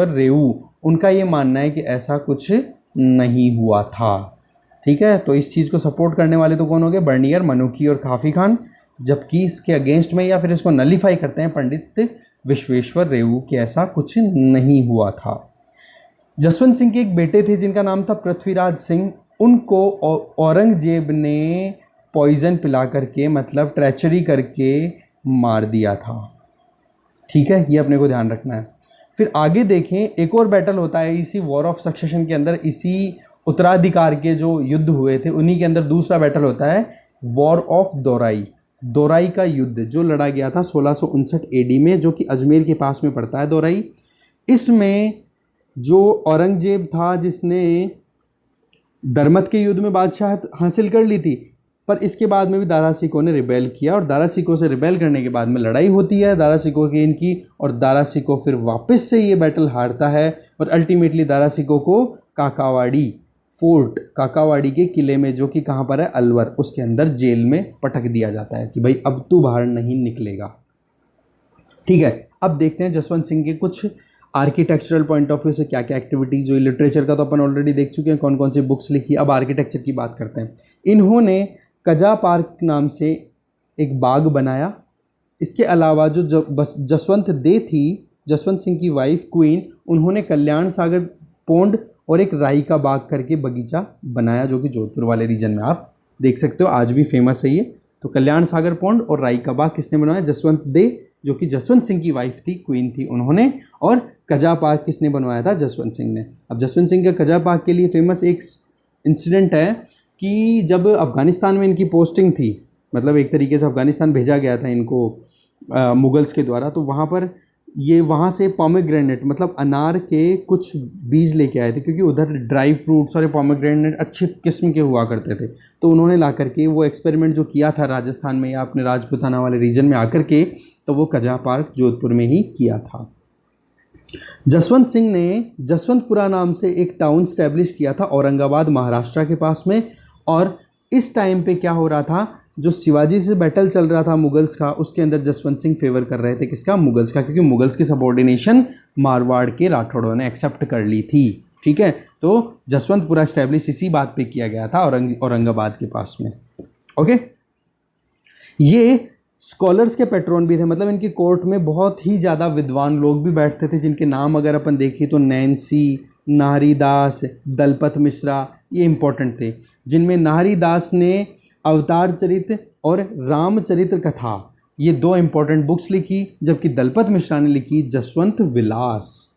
[SPEAKER 1] रेऊ उनका ये मानना है कि ऐसा कुछ नहीं हुआ था, ठीक है। तो इस चीज़ को सपोर्ट करने वाले तो कौन हो गए, बर्नियर, मनुकी और काफ़ी खान। जबकि इसके अगेंस्ट में या फिर इसको नलीफाई करते हैं पंडित विश्वेश्वर रेऊ कि ऐसा कुछ नहीं हुआ था। जसवंत सिंह के एक बेटे थे जिनका नाम था पृथ्वीराज सिंह। उनको औरंगजेब ने पॉइजन पिला करके, मतलब ट्रेचरी करके मार दिया था, ठीक है, ये अपने को ध्यान रखना है। फिर आगे देखें, एक और बैटल होता है इसी वॉर ऑफ सक्सेशन के अंदर, इसी उत्तराधिकार के जो युद्ध हुए थे उन्हीं के अंदर दूसरा बैटल होता है वॉर ऑफ दोराई का युद्ध, जो लड़ा गया था 1659 एडी में, जो कि अजमेर के पास में पड़ता है दोराई। इसमें जो औरंगजेब था जिसने दरमत के युद्ध में बादशाहत हासिल कर ली थी, पर इसके बाद में भी दारा सिकों ने रिबेल किया, और दारा सिकों से रिबेल करने के बाद में लड़ाई होती है दारा सिकों की इनकी, और दारा सिकों फिर वापस से ये बैटल हारता है, और अल्टीमेटली दारा सिकों को काकावाड़ी के किले में, जो कि कहाँ पर है, अलवर, उसके अंदर जेल में पटक दिया जाता है कि भाई अब तू बाहर नहीं निकलेगा, ठीक है। अब देखते हैं जसवंत सिंह के कुछ आर्किटेक्चरल पॉइंट ऑफ व्यू से क्या क्या एक्टिविटीज़ हुई। लिटरेचर का तो अपन ऑलरेडी देख चुके हैं कौन कौन सी बुक्स लिखी। अब आर्किटेक्चर की बात करते हैं। इन्होंने कजा पार्क नाम से एक बाग बनाया। इसके अलावा जो जसवंत दे थी, जसवंत सिंह की वाइफ क्वीन, उन्होंने कल्याण सागर पोंड और एक राई का बाग करके बगीचा बनाया, जो कि जोधपुर वाले रीजन में आप देख सकते हो, आज भी फेमस है ये। तो कल्याण सागर पोंड और राई का बाग किसने बनाया, जसवंत दे, जो कि जसवंत सिंह की वाइफ थी, क्वीन थी उन्होंने। और कजा पार्क किसने बनवाया था, जसवंत सिंह ने। अब जसवंत सिंह का कजा पार्क के लिए फेमस एक इंसिडेंट है कि जब अफ़गानिस्तान में इनकी पोस्टिंग थी, मतलब एक तरीके से अफ़गानिस्तान भेजा गया था इनको मुगल्स के द्वारा, तो वहाँ पर ये वहाँ से पोमेग्रेनेट, मतलब अनार के कुछ बीज लेके आए थे, क्योंकि उधर ड्राई फ्रूट्स और पोमेग्रेनेट अच्छी किस्म के हुआ करते थे। तो उन्होंने ला करके वो एक्सपेरिमेंट जो किया था राजस्थान में या अपने राजपूताना वाले रीजन में आकर के, तो वो कजा पार्क जोधपुर में ही किया था। जसवंत सिंह ने जसवंतपुरा नाम से एक टाउन स्टैब्लिश किया था औरंगाबाद महाराष्ट्र के पास में। और इस टाइम पे क्या हो रहा था, जो शिवाजी से बैटल चल रहा था मुगल्स का, उसके अंदर जसवंत सिंह फेवर कर रहे थे किसका, मुगल्स का, क्योंकि मुगल्स की सबॉर्डिनेशन मारवाड़ के राठौड़ों ने एक्सेप्ट कर ली थी, ठीक है। तो जसवंतपुरा स्टैब्लिश इसी बात पे किया गया था औरंगाबाद के पास में, ओके। ये स्कॉलर्स के पैट्रोन भी थे, मतलब इनकी कोर्ट में बहुत ही ज़्यादा विद्वान लोग भी बैठते थे, जिनके नाम अगर अपन देखें तो नैन्सी, नाहरीदास, दलपत मिश्रा, ये इंपॉर्टेंट थे। जिनमें नाहरीदास ने अवतार चरित्र और रामचरित्र कथा, ये दो इंपॉर्टेंट बुक्स लिखी, जबकि दलपत मिश्रा ने लिखी जसवंत विलास।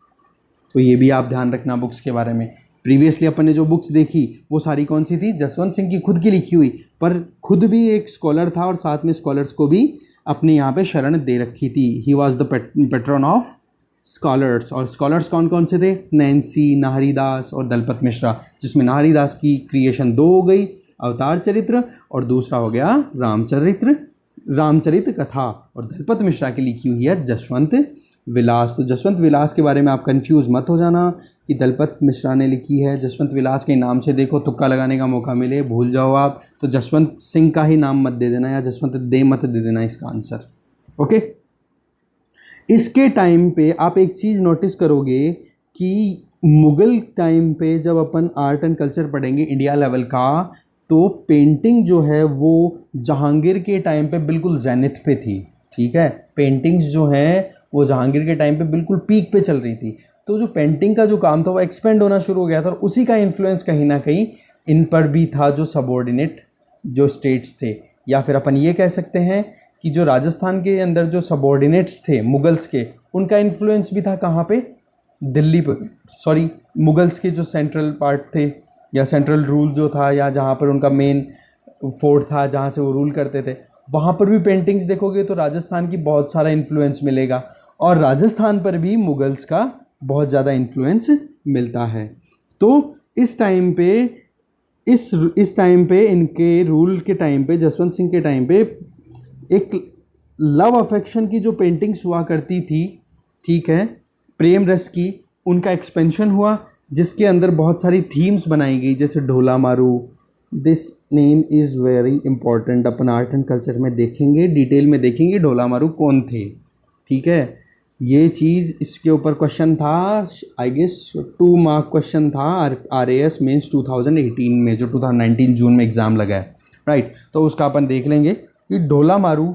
[SPEAKER 1] तो ये भी आप ध्यान रखना बुक्स के बारे में। प्रीवियसली अपन ने जो बुक्स देखी वो सारी कौन सी थी, जसवंत सिंह की खुद की लिखी हुई, पर खुद भी एक स्कॉलर था और साथ में स्कॉलर्स को भी अपने यहाँ पे शरण दे रखी थी। He was the pattern of scholars. और स्कॉलर्स कौन कौन से थे, नैन्सी, नाहरीदास और दलपत मिश्रा, जिसमें नाहरीदास की क्रिएशन दो हो गई, अवतार चरित्र, और दूसरा हो गया रामचरित्र कथा, और दलपत मिश्रा की लिखी हुई है जसवंत विलास। तो जसवंत विलास के बारे में आप कंफ्यूज मत हो जाना कि दलपत मिश्रा ने लिखी है, जसवंत विलास के नाम से देखो, तुक्का लगाने का मौका मिले, भूल जाओ आप तो जसवंत सिंह का ही नाम मत दे देना या जसवंत दे मत दे देना इसका आंसर, ओके। इसके टाइम पे आप एक चीज़ नोटिस करोगे कि मुग़ल टाइम पे जब अपन आर्ट एंड कल्चर पढ़ेंगे इंडिया लेवल का, तो पेंटिंग जो है वो जहांगीर के टाइम पे बिल्कुल ज़ेनिथ पे थी, ठीक है। पेंटिंग्स जो हैं वो जहांगीर के टाइम पे बिल्कुल पीक पे चल रही थी। तो जो पेंटिंग का जो काम था वो एक्सपेंड होना शुरू हो गया था, और उसी का इन्फ्लुएंस कहीं ना कहीं इन पर भी था, जो सबॉर्डिनेट जो स्टेट्स थे, या फिर अपन ये कह सकते हैं कि जो राजस्थान के अंदर जो सबॉर्डिनेट्स थे मुगल्स के, उनका इन्फ्लुएंस भी था कहाँ पे, दिल्ली पर, सॉरी मुगल्स के जो सेंट्रल पार्ट थे या सेंट्रल रूल जो था, या जहाँ पर उनका मेन फोर्ट था जहाँ से वो रूल करते थे, वहाँ पर भी पेंटिंग्स देखोगे तो राजस्थान की बहुत सारा इन्फ्लुएंस मिलेगा, और राजस्थान पर भी मुगल्स का बहुत ज़्यादा इन्फ्लुएंस मिलता है। तो इस टाइम पे इस टाइम पे इनके रूल के टाइम पे, जसवंत सिंह के टाइम पे, एक लव अफेक्शन की जो पेंटिंग्स हुआ करती थी, ठीक है, प्रेम रस की, उनका एक्सपेंशन हुआ, जिसके अंदर बहुत सारी थीम्स बनाई गई, जैसे ढोला मारू। This name is very important, upon art and culture में देखेंगे, डिटेल में देखेंगे ढोला मारू कौन थे, ठीक है। ये चीज़, इसके ऊपर क्वेश्चन था, आई गेस 2 मार्क क्वेश्चन था RAS मेंस 2018 में, जो 2019 जून में एग्ज़ाम लगा है, राइट। तो उसका अपन देख लेंगे कि ढोला मारू,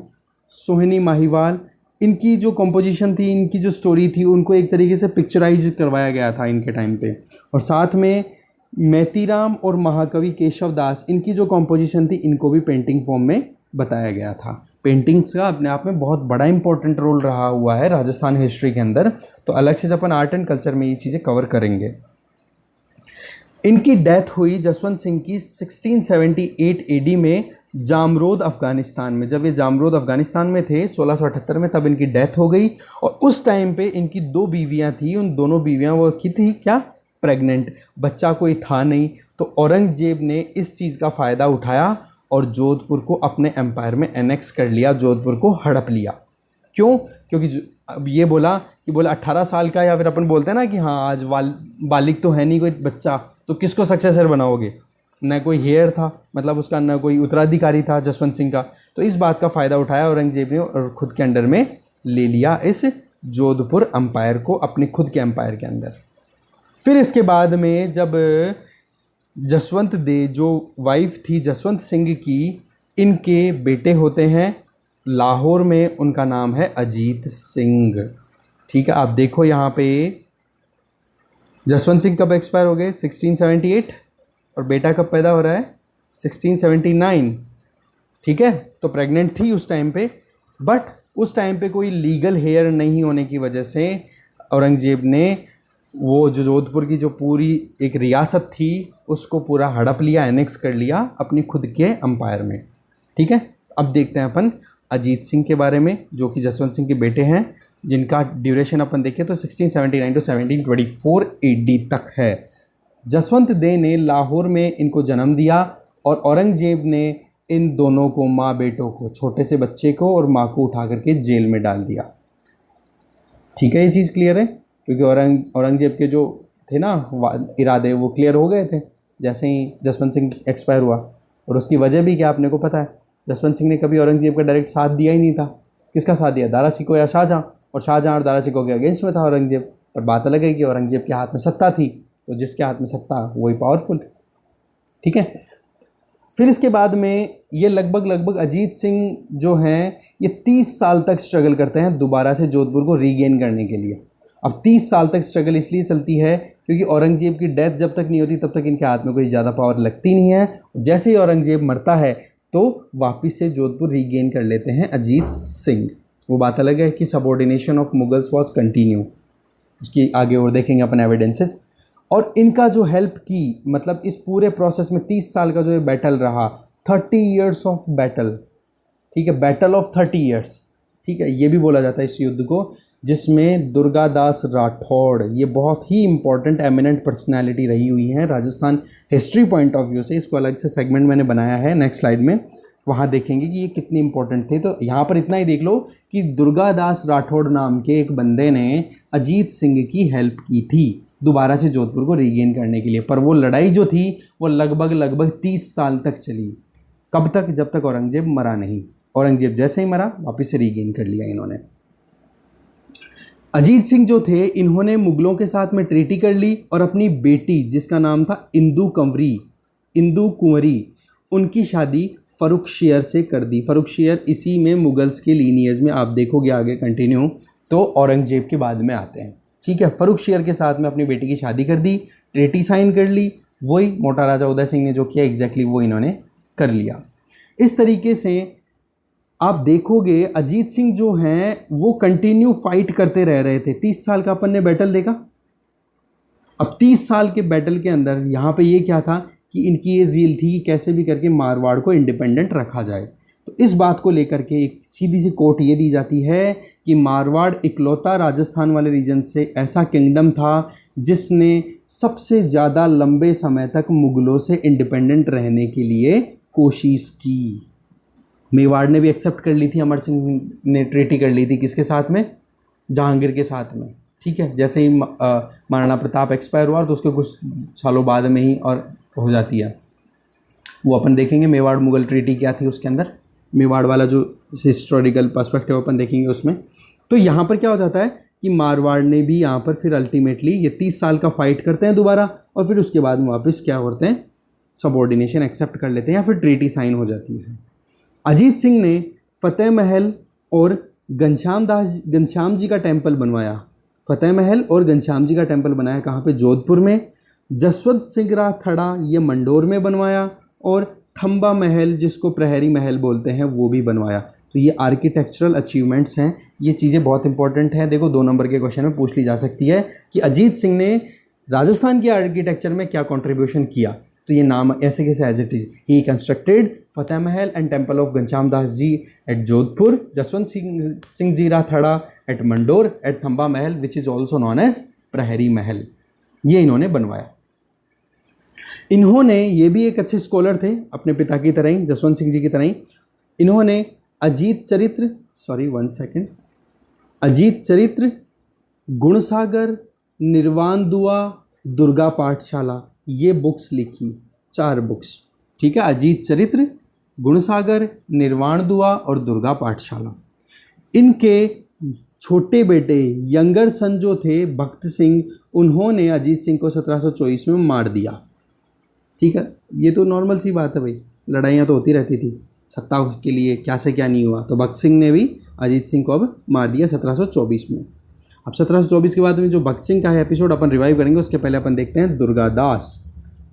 [SPEAKER 1] सोहिनी माहीवाल, इनकी जो कंपोजिशन थी, इनकी जो स्टोरी थी, उनको एक तरीके से पिक्चराइज करवाया गया था इनके टाइम पे। और साथ में मैतीराम और महाकवि केशव दास, इनकी जो कंपोजिशन थी, इनको भी पेंटिंग फॉर्म में बताया गया था। पेंटिंग्स का अपने आप में बहुत बड़ा इंपॉर्टेंट रोल रहा हुआ है राजस्थान हिस्ट्री के अंदर, तो अलग से अपन आर्ट एंड कल्चर में ये चीज़ें कवर करेंगे। इनकी डेथ हुई जसवंत सिंह की 1678 AD में जामरोद अफ़गानिस्तान में। जब ये जामरोद अफ़गानिस्तान में थे 1678 में, तब इनकी डेथ हो गई। और उस टाइम पे इनकी 2 बीवियाँ थी, उन दोनों बीवियाँ वो की थी क्या, प्रेग्नेंट, बच्चा कोई था नहीं। तो औरंगजेब ने इस चीज़ का फ़ायदा उठाया और जोधपुर को अपने एम्पायर में एनेक्स कर लिया, जोधपुर को हड़प लिया। क्यों? क्योंकि अब ये बोला 18 साल का, या फिर अपन बोलते हैं ना कि हाँ आज बालिग तो है नहीं कोई बच्चा, तो किसको सक्सेसर बनाओगे, न कोई हेयर था, मतलब उसका न कोई उत्तराधिकारी था जसवंत सिंह का। तो इस बात का फ़ायदा उठाया औरंगजेब ने और खुद के अंडर में ले लिया इस जोधपुर एम्पायर को, अपने खुद के एम्पायर के अंदर। फिर इसके बाद में जब जसवंत दे, जो वाइफ थी जसवंत सिंह की, इनके बेटे होते हैं लाहौर में, उनका नाम है अजीत सिंह, ठीक है। आप देखो यहाँ पे जसवंत सिंह कब एक्सपायर हो गए, 1678, और बेटा कब पैदा हो रहा है, 1679, ठीक है। तो प्रेग्नेंट थी उस टाइम पे, बट उस टाइम पे कोई लीगल हेयर नहीं होने की वजह से औरंगजेब ने वो जो जोधपुर की जो पूरी एक रियासत थी उसको पूरा हड़प लिया, एनेक्स कर लिया अपनी खुद के एम्पायर में, ठीक है। अब देखते हैं अपन अजीत सिंह के बारे में, जो कि जसवंत सिंह के बेटे हैं, जिनका ड्यूरेशन अपन देखें तो 1679 to 1724 AD तक है। जसवंत दे ने लाहौर में इनको जन्म दिया और औरंगजेब ने इन दोनों को, माँ बेटों को, छोटे से बच्चे को और माँ को उठा करके जेल में डाल दिया, ठीक है। ये चीज़ क्लियर है, क्योंकि औरंगजेब के जो थे ना इरादे, वो क्लियर हो गए थे जैसे ही जसवंत सिंह एक्सपायर हुआ। और उसकी वजह भी क्या आपने को पता है, जसवंत सिंह ने कभी औरंगजेब का डायरेक्ट साथ दिया ही नहीं था। किसका साथ दिया, दारा सिकोह या शाहजहाँ, और शाहजहाँ और दारा सिकोह के अगेंस्ट में था औरंगजेब। पर बात अलग है कि औरंगजेब के हाथ में सत्ता थी, तो जिसके हाथ में सत्ता वही पावरफुल, ठीक है। फिर इसके बाद में ये लगभग अजीत सिंह जो हैं, ये 30 साल तक स्ट्रगल करते हैं दोबारा से जोधपुर को रीगेन करने के लिए। अब 30 साल तक स्ट्रगल इसलिए चलती है क्योंकि औरंगजेब की डेथ जब तक नहीं होती तब तक इनके हाथ में कोई ज़्यादा पावर लगती नहीं है। जैसे ही औरंगजेब मरता है तो वापस से जोधपुर रीगेन कर लेते हैं अजीत सिंह। वो बात अलग है कि subordination of Mughals was continue, उसकी आगे और देखेंगे अपन एविडेंसेस। और इनका जो हेल्प की, मतलब इस पूरे प्रोसेस में 30 साल का जो ये बैटल रहा, 30 ईयर्स ऑफ बैटल, ठीक है, बैटल ऑफ 30 ईयर्स, ठीक है, ये भी बोला जाता है इस युद्ध को, जिसमें दुर्गादास राठौड़, ये बहुत ही इंपॉर्टेंट एमिनेंट पर्सनालिटी रही हुई है Rajasthan history point of view से। इसको अलग से सेगमेंट मैंने बनाया है, नेक्स्ट स्लाइड में वहाँ देखेंगे कि ये कितनी इंपॉर्टेंट थे। तो यहाँ पर इतना ही देख लो कि दुर्गादास राठौड़ नाम के एक बंदे ने अजीत सिंह की हेल्प की थी दोबारा से जोधपुर को रीगेन करने के लिए। पर वो लड़ाई जो थी वो लगभग 30 साल तक चली। कब तक? जब तक औरंगजेब मरा नहीं। औरंगजेब जैसे ही मरा वापस से रीगेन कर लिया इन्होंने। अजीत सिंह जो थे, इन्होंने मुगलों के साथ में ट्रीटी कर ली और अपनी बेटी जिसका नाम था इंदु कुंवरी, उनकी शादी फर्रुखशियर से कर दी। फर्रुखशियर इसी में मुगल्स के लीनियज में आप देखोगे आगे कंटिन्यू तो औरंगजेब के बाद में आते हैं, ठीक है। फर्रुखशियर के साथ में अपनी बेटी की शादी कर दी, ट्रीटी साइन कर ली, वही मोटा राजा उदय सिंह ने जो किया एग्जैक्टली वो इन्होंने कर लिया। इस तरीके से आप देखोगे अजीत सिंह जो हैं वो कंटिन्यू फाइट करते रह रहे थे। 30 साल का अपन ने बैटल देखा। अब 30 साल के बैटल के अंदर यहाँ पे ये क्या था कि इनकी ये ज़ील थी कि कैसे भी करके मारवाड़ को इंडिपेंडेंट रखा जाए। तो इस बात को लेकर के एक सीधी सी कोट ये दी जाती है कि मारवाड़ इकलौता राजस्थान वाले रीजन से ऐसा किंगडम था जिसने सबसे ज़्यादा लंबे समय तक मुग़लों से इंडिपेंडेंट रहने के लिए कोशिश की। मेवाड़ ने भी एक्सेप्ट कर ली थी, अमर सिंह ने ट्रीटी कर ली थी किसके साथ में, जहांगीर के साथ में। ठीक है, जैसे ही महाराणा प्रताप एक्सपायर हुआ तो उसके कुछ सालों बाद में ही और हो जाती है, वो अपन देखेंगे मेवाड़ मुग़ल ट्रीटी क्या थी उसके अंदर, मेवाड़ वाला जो हिस्टोरिकल पर्सपेक्टिव अपन देखेंगे उसमें। तो यहाँ पर क्या हो जाता है कि मारवाड़ ने भी यहाँ पर फिर अल्टीमेटली ये 30 साल का फाइट करते हैं दोबारा, और फिर उसके बाद में वापस क्या करते हैं, सबऑर्डिनेशन एक्सेप्ट कर लेते हैं या फिर ट्रीटी साइन हो जाती है। अजीत सिंह ने फतेह महल और घनश्याम जी का टेम्पल बनवाया। फतेह महल और घनश्याम जी का टेम्पल बनाया कहाँ पे, जोधपुर में। जसवंत सिंह थड़ा ये मंडोर में बनवाया, और थंबा महल जिसको प्रहरी महल बोलते हैं वो भी बनवाया। तो ये आर्किटेक्चरल अचीवमेंट्स हैं, ये चीज़ें बहुत इंपॉर्टेंट हैं। देखो 2 नंबर के क्वेश्चन में पूछ ली जा सकती है कि अजीत सिंह ने राजस्थान के आर्किटेक्चर में क्या कंट्रीब्यूशन किया। तो ये नाम ऐसे कैसे as it is, he constructed Fateh Mahal and temple of Ghanshyam Das ji at Jodhpur, Jaswant Singh जीरा Thada at Mandore, at Thamba Mahal which is also known as Prahari Mahal, ये इन्होंने बनवाया। इन्होंने, ये भी एक अच्छे स्कॉलर थे अपने पिता की तरह ही, जसवंत सिंह जी की तरह ही। इन्होंने अजीत चरित्र, गुणसागर, निर्वाण दुआ, दुर्गा पाठशाला, ये बुक्स लिखी, 4 बुक्स। ठीक है, अजीत चरित्र, गुणसागर, निर्वाण दुआ और दुर्गा पाठशाला। इनके छोटे बेटे यंगर सन जो थे भक्त सिंह, उन्होंने अजीत सिंह को 1724 में मार दिया। ठीक है, ये तो नॉर्मल सी बात है भाई, लड़ाइयाँ तो होती रहती थी सत्ता के लिए, क्या से क्या नहीं हुआ। तो भक्त सिंह ने भी अजीत सिंह को अब मार दिया 1724 में। अब 1724 के बाद में जो भक्त सिंह का है एपिसोड अपन रिवाइव करेंगे, उसके पहले अपन देखते हैं दुर्गादास।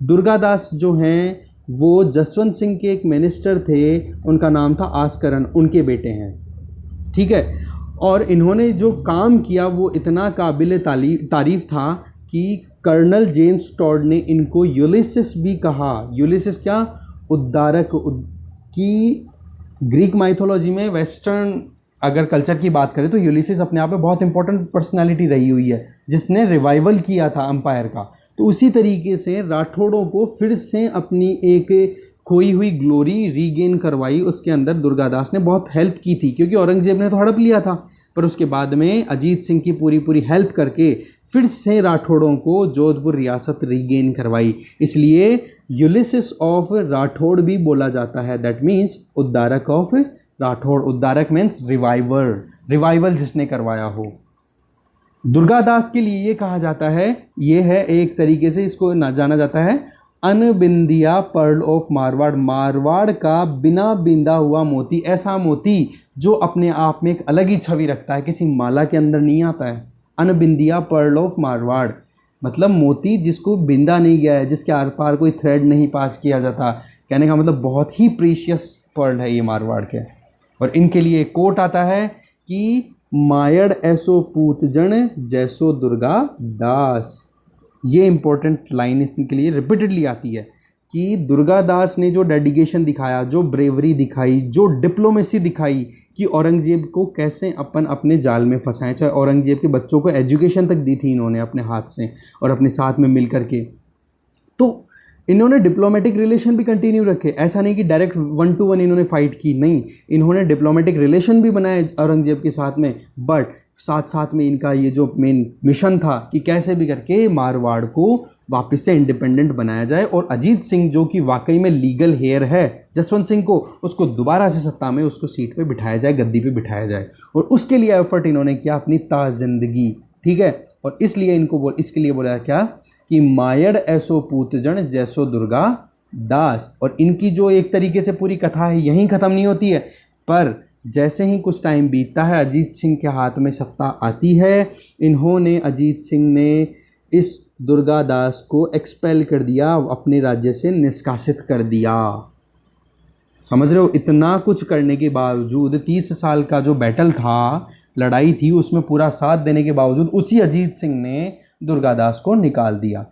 [SPEAKER 1] दुर्गादास जो हैं वो जसवंत सिंह के एक मिनिस्टर थे, उनका नाम था आस्करण, उनके बेटे हैं। ठीक है, और इन्होंने जो काम किया वो इतना काबिल तारीफ था कि कर्नल जेम्स टॉड ने इनको यूलिसिस भी कहा। यूलिसिस क्या, उद्धारक, की ग्रीक माइथोलॉजी में, वेस्टर्न अगर कल्चर की बात करें तो यूलिसिस अपने आप में बहुत इंपॉर्टेंट पर्सनालिटी रही हुई है, जिसने रिवाइवल किया था अंपायर का। तो उसी तरीके से राठौड़ों को फिर से अपनी एक खोई हुई ग्लोरी रीगेन करवाई, उसके अंदर दुर्गादास ने बहुत हेल्प की थी, क्योंकि औरंगजेब ने तो हड़प लिया था। पर उसके बाद में अजीत सिंह की पूरी हेल्प करके फिर से राठौड़ों को जोधपुर रियासत रीगेन करवाई, इसलिए यूलिसिस ऑफ राठौड़ भी बोला जाता है। दैट मीन्स उद्धारक ऑफ राठौड़। उद्धारक मीन्स रिवाइवल जिसने करवाया हो। दुर्गादास के लिए ये कहा जाता है, ये है एक तरीके से इसको जाना जाता है अनबिंदिया पर्ल ऑफ मारवाड़। मारवाड़ का बिना बिंदा हुआ मोती, ऐसा मोती जो अपने आप में एक अलग ही छवि रखता है, किसी माला के अंदर नहीं आता है। अनबिंदिया पर्ल ऑफ मारवाड़ मतलब मोती जिसको बिंदा नहीं गया है, जिसके आर पार कोई थ्रेड नहीं पास किया जाता। कहने का मतलब बहुत ही प्रीशियस पर्ल है ये मारवाड़ के। और इनके लिए कोट आता है कि मायड़ ऐसो पूत जन जैसो दुर्गा दास। ये इंपॉर्टेंट लाइन इसके लिए रिपीटेडली आती है कि दुर्गादास ने जो डेडिकेशन दिखाया, जो ब्रेवरी दिखाई, जो डिप्लोमेसी दिखाई कि औरंगजेब को कैसे अपन अपने जाल में फंसाएं। चाहे औरंगजेब के बच्चों को एजुकेशन तक दी थी इन्होंने अपने हाथ से और अपने साथ में मिल करके। तो इन्होंने डिप्लोमेटिक रिलेशन भी कंटिन्यू रखे, ऐसा नहीं कि डायरेक्ट 1 to 1 इन्होंने फाइट की, नहीं, इन्होंने डिप्लोमेटिक रिलेशन भी बनाए औरंगजेब के साथ में। बट साथ साथ में इनका ये जो मेन मिशन था कि कैसे भी करके मारवाड़ को वापस से इंडिपेंडेंट बनाया जाए, और अजीत सिंह जो कि वाकई में लीगल हेयर है जसवंत सिंह को, उसको दोबारा से सत्ता में उसको सीट पे बिठाया जाए, गद्दी पे बिठाया जाए। और उसके लिए एफर्ट इन्होंने किया अपनी ताज़िंदगी। ठीक है, और इसलिए इनको इसके लिए बोला क्या कि मायड़ ऐसो पूतजन जैसो दुर्गा दास। और इनकी जो एक तरीके से पूरी कथा है यहीं ख़त्म नहीं होती है, पर जैसे ही कुछ टाइम बीतता है अजीत सिंह के हाथ में सत्ता आती है, अजीत सिंह ने इस दुर्गादास को एक्सपेल कर दिया, अपने राज्य से निष्कासित कर दिया। समझ रहे हो, इतना कुछ करने के बावजूद 30 साल का जो बैटल था, लड़ाई थी, उसमें पूरा साथ देने के बावजूद उसी अजीत सिंह ने दुर्गादास को निकाल दिया।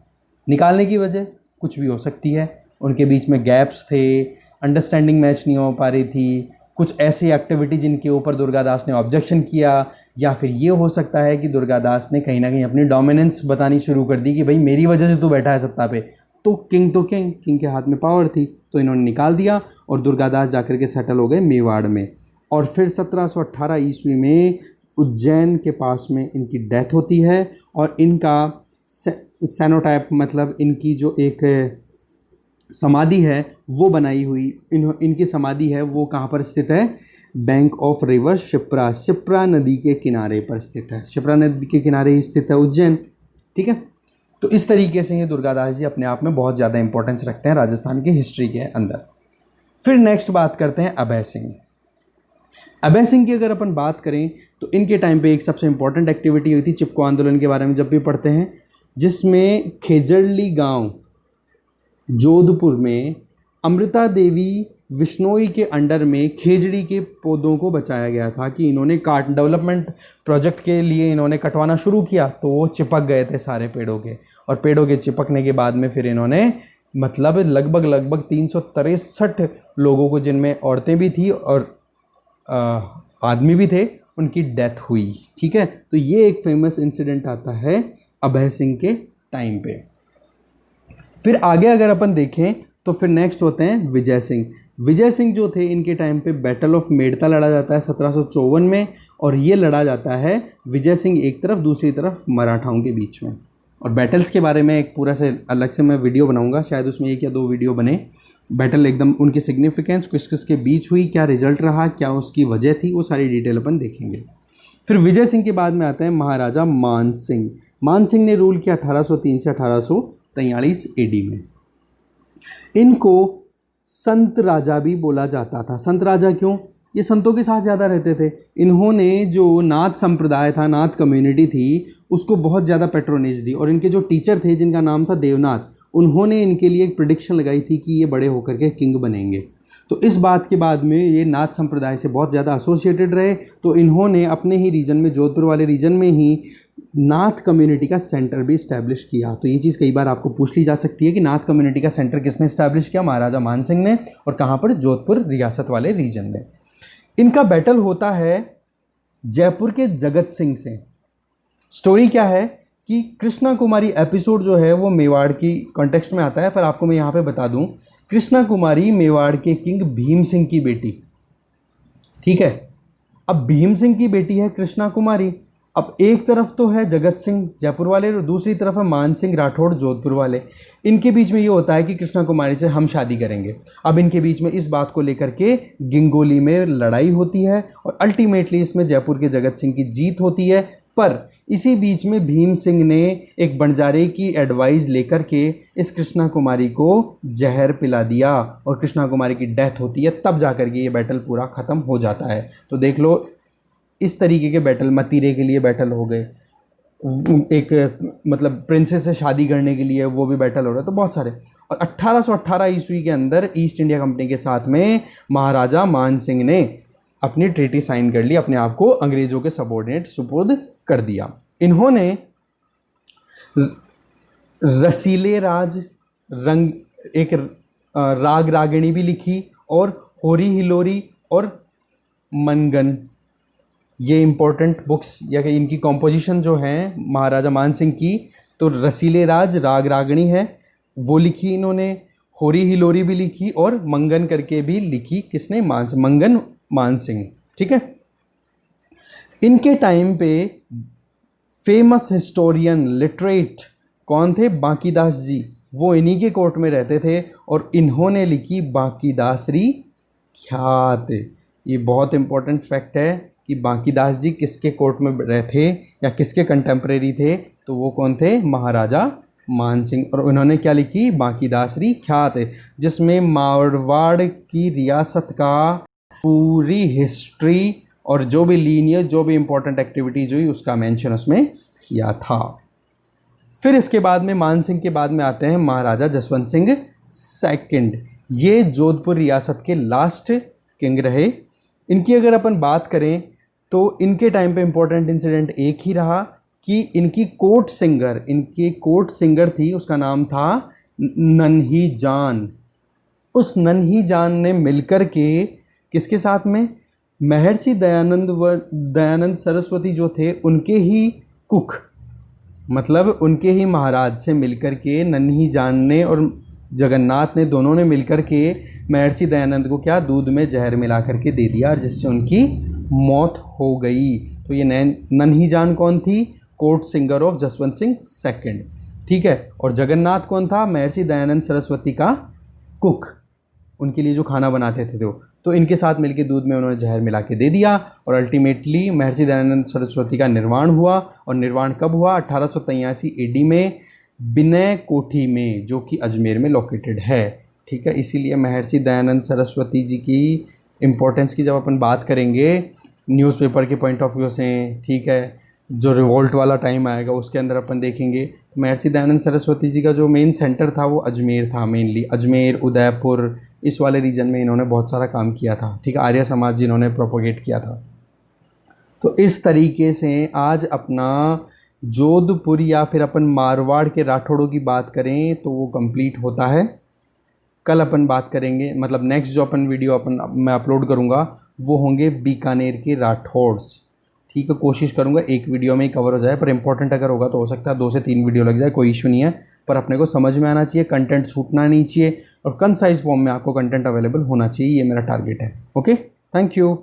[SPEAKER 1] निकालने की वजह कुछ भी हो सकती है, उनके बीच में गैप्स थे, अंडरस्टैंडिंग मैच नहीं हो पा रही थी, कुछ ऐसी एक्टिविटी जिनके ऊपर दुर्गादास ने ऑब्जेक्शन किया, या फिर ये हो सकता है कि दुर्गादास ने कहीं ना कहीं अपनी डोमिनेंस बतानी शुरू कर दी कि भाई मेरी वजह से तू बैठा है सत्ता पे। तो किंग के हाथ में पावर थी, तो इन्होंने निकाल दिया और दुर्गादास जाकर के सेटल हो गए मेवाड़ में। और फिर 1718 ईस्वी में उज्जैन के पास में इनकी डेथ होती है और इनका सेनोटाइप मतलब इनकी जो एक समाधि है वो बनाई हुई, इनकी समाधि है वो कहाँ पर स्थित है, बैंक ऑफ रिवर शिप्रा नदी के किनारे पर स्थित है। शिप्रा नदी के किनारे ही स्थित है उज्जैन। ठीक है, तो इस तरीके से ये दुर्गादास जी अपने आप में बहुत ज़्यादा इंपॉर्टेंस रखते हैं राजस्थान की हिस्ट्री के अंदर। फिर नेक्स्ट बात करते हैं अभय सिंह। अभय सिंह की अगर अपन बात करें तो इनके टाइम पे एक सबसे इंपॉर्टेंट एक्टिविटी हुई थी, चिपको आंदोलन के बारे में जब भी पढ़ते हैं, जिसमें खेजड़ली गांव जोधपुर में अमृता देवी विश्नोई के अंडर में खेजड़ी के पौधों को बचाया गया था कि इन्होंने काट डेवलपमेंट प्रोजेक्ट के लिए इन्होंने कटवाना शुरू किया तो वो चिपक गए थे सारे पेड़ों के, और पेड़ों के चिपकने के बाद में फिर इन्होंने मतलब लगभग 363 लोगों को, जिनमें औरतें भी थी और आदमी भी थे, उनकी डेथ हुई। ठीक है, तो ये एक फेमस इंसिडेंट आता है अभय सिंह के टाइम पे। फिर आगे अगर अपन देखें तो फिर नेक्स्ट होते हैं विजय सिंह। विजय सिंह जो थे इनके टाइम पे बैटल ऑफ मेड़ता लड़ा जाता है 1754 में, और ये लड़ा जाता है विजय सिंह एक तरफ, दूसरी तरफ मराठाओं के बीच में। और बैटल्स के बारे में एक पूरा से अलग से मैं वीडियो बनाऊंगा, शायद उसमें 1 या 2 वीडियो बने। बैटल एकदम उनकी सिग्निफिकेंस, किस किस के बीच हुई, क्या रिजल्ट रहा, क्या उसकी वजह थी, वो सारी डिटेल अपन देखेंगे। फिर विजय सिंह के बाद में आते हैं महाराजा मान सिंह। मान सिंह ने रूल किया 1803 से 1843 एडी में। इनको संत राजा भी बोला जाता था। संत राजा क्यों? ये संतों के साथ ज़्यादा रहते थे। इन्होंने जो नाथ संप्रदाय था, नाथ कम्युनिटी थी, उसको बहुत ज़्यादा पेट्रोनेज दी, और इनके जो टीचर थे जिनका नाम था देवनाथ, उन्होंने इनके लिए एक प्रिडिक्शन लगाई थी कि ये बड़े होकर के किंग बनेंगे। तो इस बात के बाद में ये नाथ संप्रदाय से बहुत ज़्यादा एसोसिएटेड रहे, तो इन्होंने अपने ही रीजन में, जोधपुर वाले रीजन में ही नाथ कम्युनिटी का सेंटर भी इस्टेब्लिश किया। तो ये चीज़ कई बार आपको पूछ ली जा सकती है कि नाथ कम्युनिटी का सेंटर किसने इस्टेब्लिश किया? महाराजा मान सिंह ने। और कहाँ पर? जोधपुर रियासत वाले रीजन में। इनका बैटल होता है जयपुर के जगत सिंह से। स्टोरी क्या है कि कृष्णा कुमारी एपिसोड जो है वो मेवाड़ की कॉन्टेक्स्ट में आता है, पर आपको मैं यहाँ पे बता दूँ, कृष्णा कुमारी मेवाड़ के किंग भीम सिंह की बेटी। ठीक है, अब भीम सिंह की बेटी है कृष्णा कुमारी। अब एक तरफ तो है जगत सिंह जयपुर वाले और दूसरी तरफ है मान सिंह राठौड़ जोधपुर वाले। इनके बीच में ये होता है कि कृष्णा कुमारी से हम शादी करेंगे। अब इनके बीच में इस बात को लेकर के गिंगोली में लड़ाई होती है और अल्टीमेटली इसमें जयपुर के जगत सिंह की जीत होती है। पर इसी बीच में भीम सिंह ने एक बंजारे की एडवाइस लेकर के इस कृष्णा कुमारी को जहर पिला दिया और कृष्णा कुमारी की डेथ होती है। तब जाकर के ये बैटल पूरा ख़त्म हो जाता है। तो देख लो, इस तरीके के बैटल, मतीरे के लिए बैटल हो गए, एक मतलब प्रिंसेस से शादी करने के लिए वो भी बैटल हो रहा है, तो बहुत सारे। और 1818 ईस्वी के अंदर ईस्ट इंडिया कंपनी के साथ में महाराजा मान सिंह ने अपनी ट्रीटी साइन कर ली, अपने आप को अंग्रेजों के सबॉर्डिनेट सुपुर्द कर दिया। इन्होंने रसीले राज रंग, एक राग रागिणी भी लिखी, और होरी हिलोरी और मनगन, ये इंपॉर्टेंट बुक्स या कि इनकी कॉम्पोजिशन जो है महाराजा मान सिंह की, तो रसीले राज राग रागिणी है वो लिखी इन्होंने, होरी हिलोरी भी लिखी, और मंगन करके भी लिखी। किसने? मंगन मान सिंह। ठीक है, इनके टाइम पे फेमस हिस्टोरियन लिटरेट कौन थे? बांकीदास जी। वो इन्हीं के कोर्ट में रहते थे और इन्होंने लिखी बांकीदासरी ख्यात। ये बहुत इंपॉर्टेंट फैक्ट है कि बांकीदास जी किसके कोर्ट में रहे थे या किसके कंटेम्प्रेरी थे? तो वो कौन थे? महाराजा मान सिंह। और उन्होंने क्या लिखी? बांकीदासरी ख्यात, जिसमें मारवाड़ की रियासत का पूरी हिस्ट्री और जो भी लीनियर, जो भी इंपॉर्टेंट एक्टिविटीज हुई उसका मेंशन उसमें किया था। फिर इसके बाद में मान सिंह के बाद में आते हैं महाराजा जसवंत सिंह सेकंड। ये जोधपुर रियासत के लास्ट किंग रहे। इनकी अगर अपन बात करें तो इनके टाइम पे इम्पोर्टेंट इंसिडेंट एक ही रहा कि इनकी कोर्ट सिंगर थी, उसका नाम था नन्ही जान। उस नन्ही जान ने मिलकर के किसके साथ में, महर्षि दयानंद सरस्वती जो थे उनके ही कुक, मतलब उनके ही महाराज से मिलकर के नन्ही जान ने और जगन्नाथ ने, दोनों ने मिलकर के महर्षि दयानंद को क्या, दूध में जहर मिला करके दे दिया, जिससे उनकी मौत हो गई। तो ये नन्ही जान कौन थी, court singer of Jaswant Singh second, ठीक है। और जगन्नाथ कौन था, महर्षि दयानंद सरस्वती का कुक, उनके लिए जो खाना बनाते थे तो इनके साथ मिलकर दूध में उन्होंने जहर मिला के दे दिया और अल्टीमेटली महर्षि दयानंद सरस्वती का निर्वाण हुआ। और निर्वाण कब हुआ, 1883 AD में विनय कोठी में, जो कि अजमेर में लोकेटेड है, ठीक है। इसीलिए महर्षि दयानंद सरस्वती जी की इम्पोर्टेंस की जब अपन बात करेंगे न्यूज़पेपर के पॉइंट ऑफ व्यू से, ठीक है, जो रिवोल्ट वाला टाइम आएगा उसके अंदर अपन देखेंगे तो महर्षि दयानंद सरस्वती जी का जो मेन सेंटर था वो अजमेर था, मेनली अजमेर, उदयपुर, इस वाले रीजन में इन्होंने बहुत सारा काम किया था, ठीक है। आर्य समाज जिन्होंने प्रोपोगेट किया था। तो इस तरीके से आज अपना जोधपुर या फिर अपन मारवाड़ के राठौड़ों की बात करें तो वो कंप्लीट होता है। कल अपन बात करेंगे, मतलब नेक्स्ट जो अपन वीडियो मैं अपलोड करूँगा वो होंगे बीकानेर के राठौड़्स, ठीक है। कोशिश करूँगा एक वीडियो में ही कवर हो जाए, पर इंपॉर्टेंट अगर होगा तो हो सकता है 2 से 3 वीडियो लग जाए, कोई इशू नहीं है। पर अपने को समझ में आना चाहिए, कंटेंट छूटना नहीं चाहिए और कंसाइज फॉर्म में आपको कंटेंट अवेलेबल होना चाहिए, ये मेरा टारगेट है। Okay, thank you.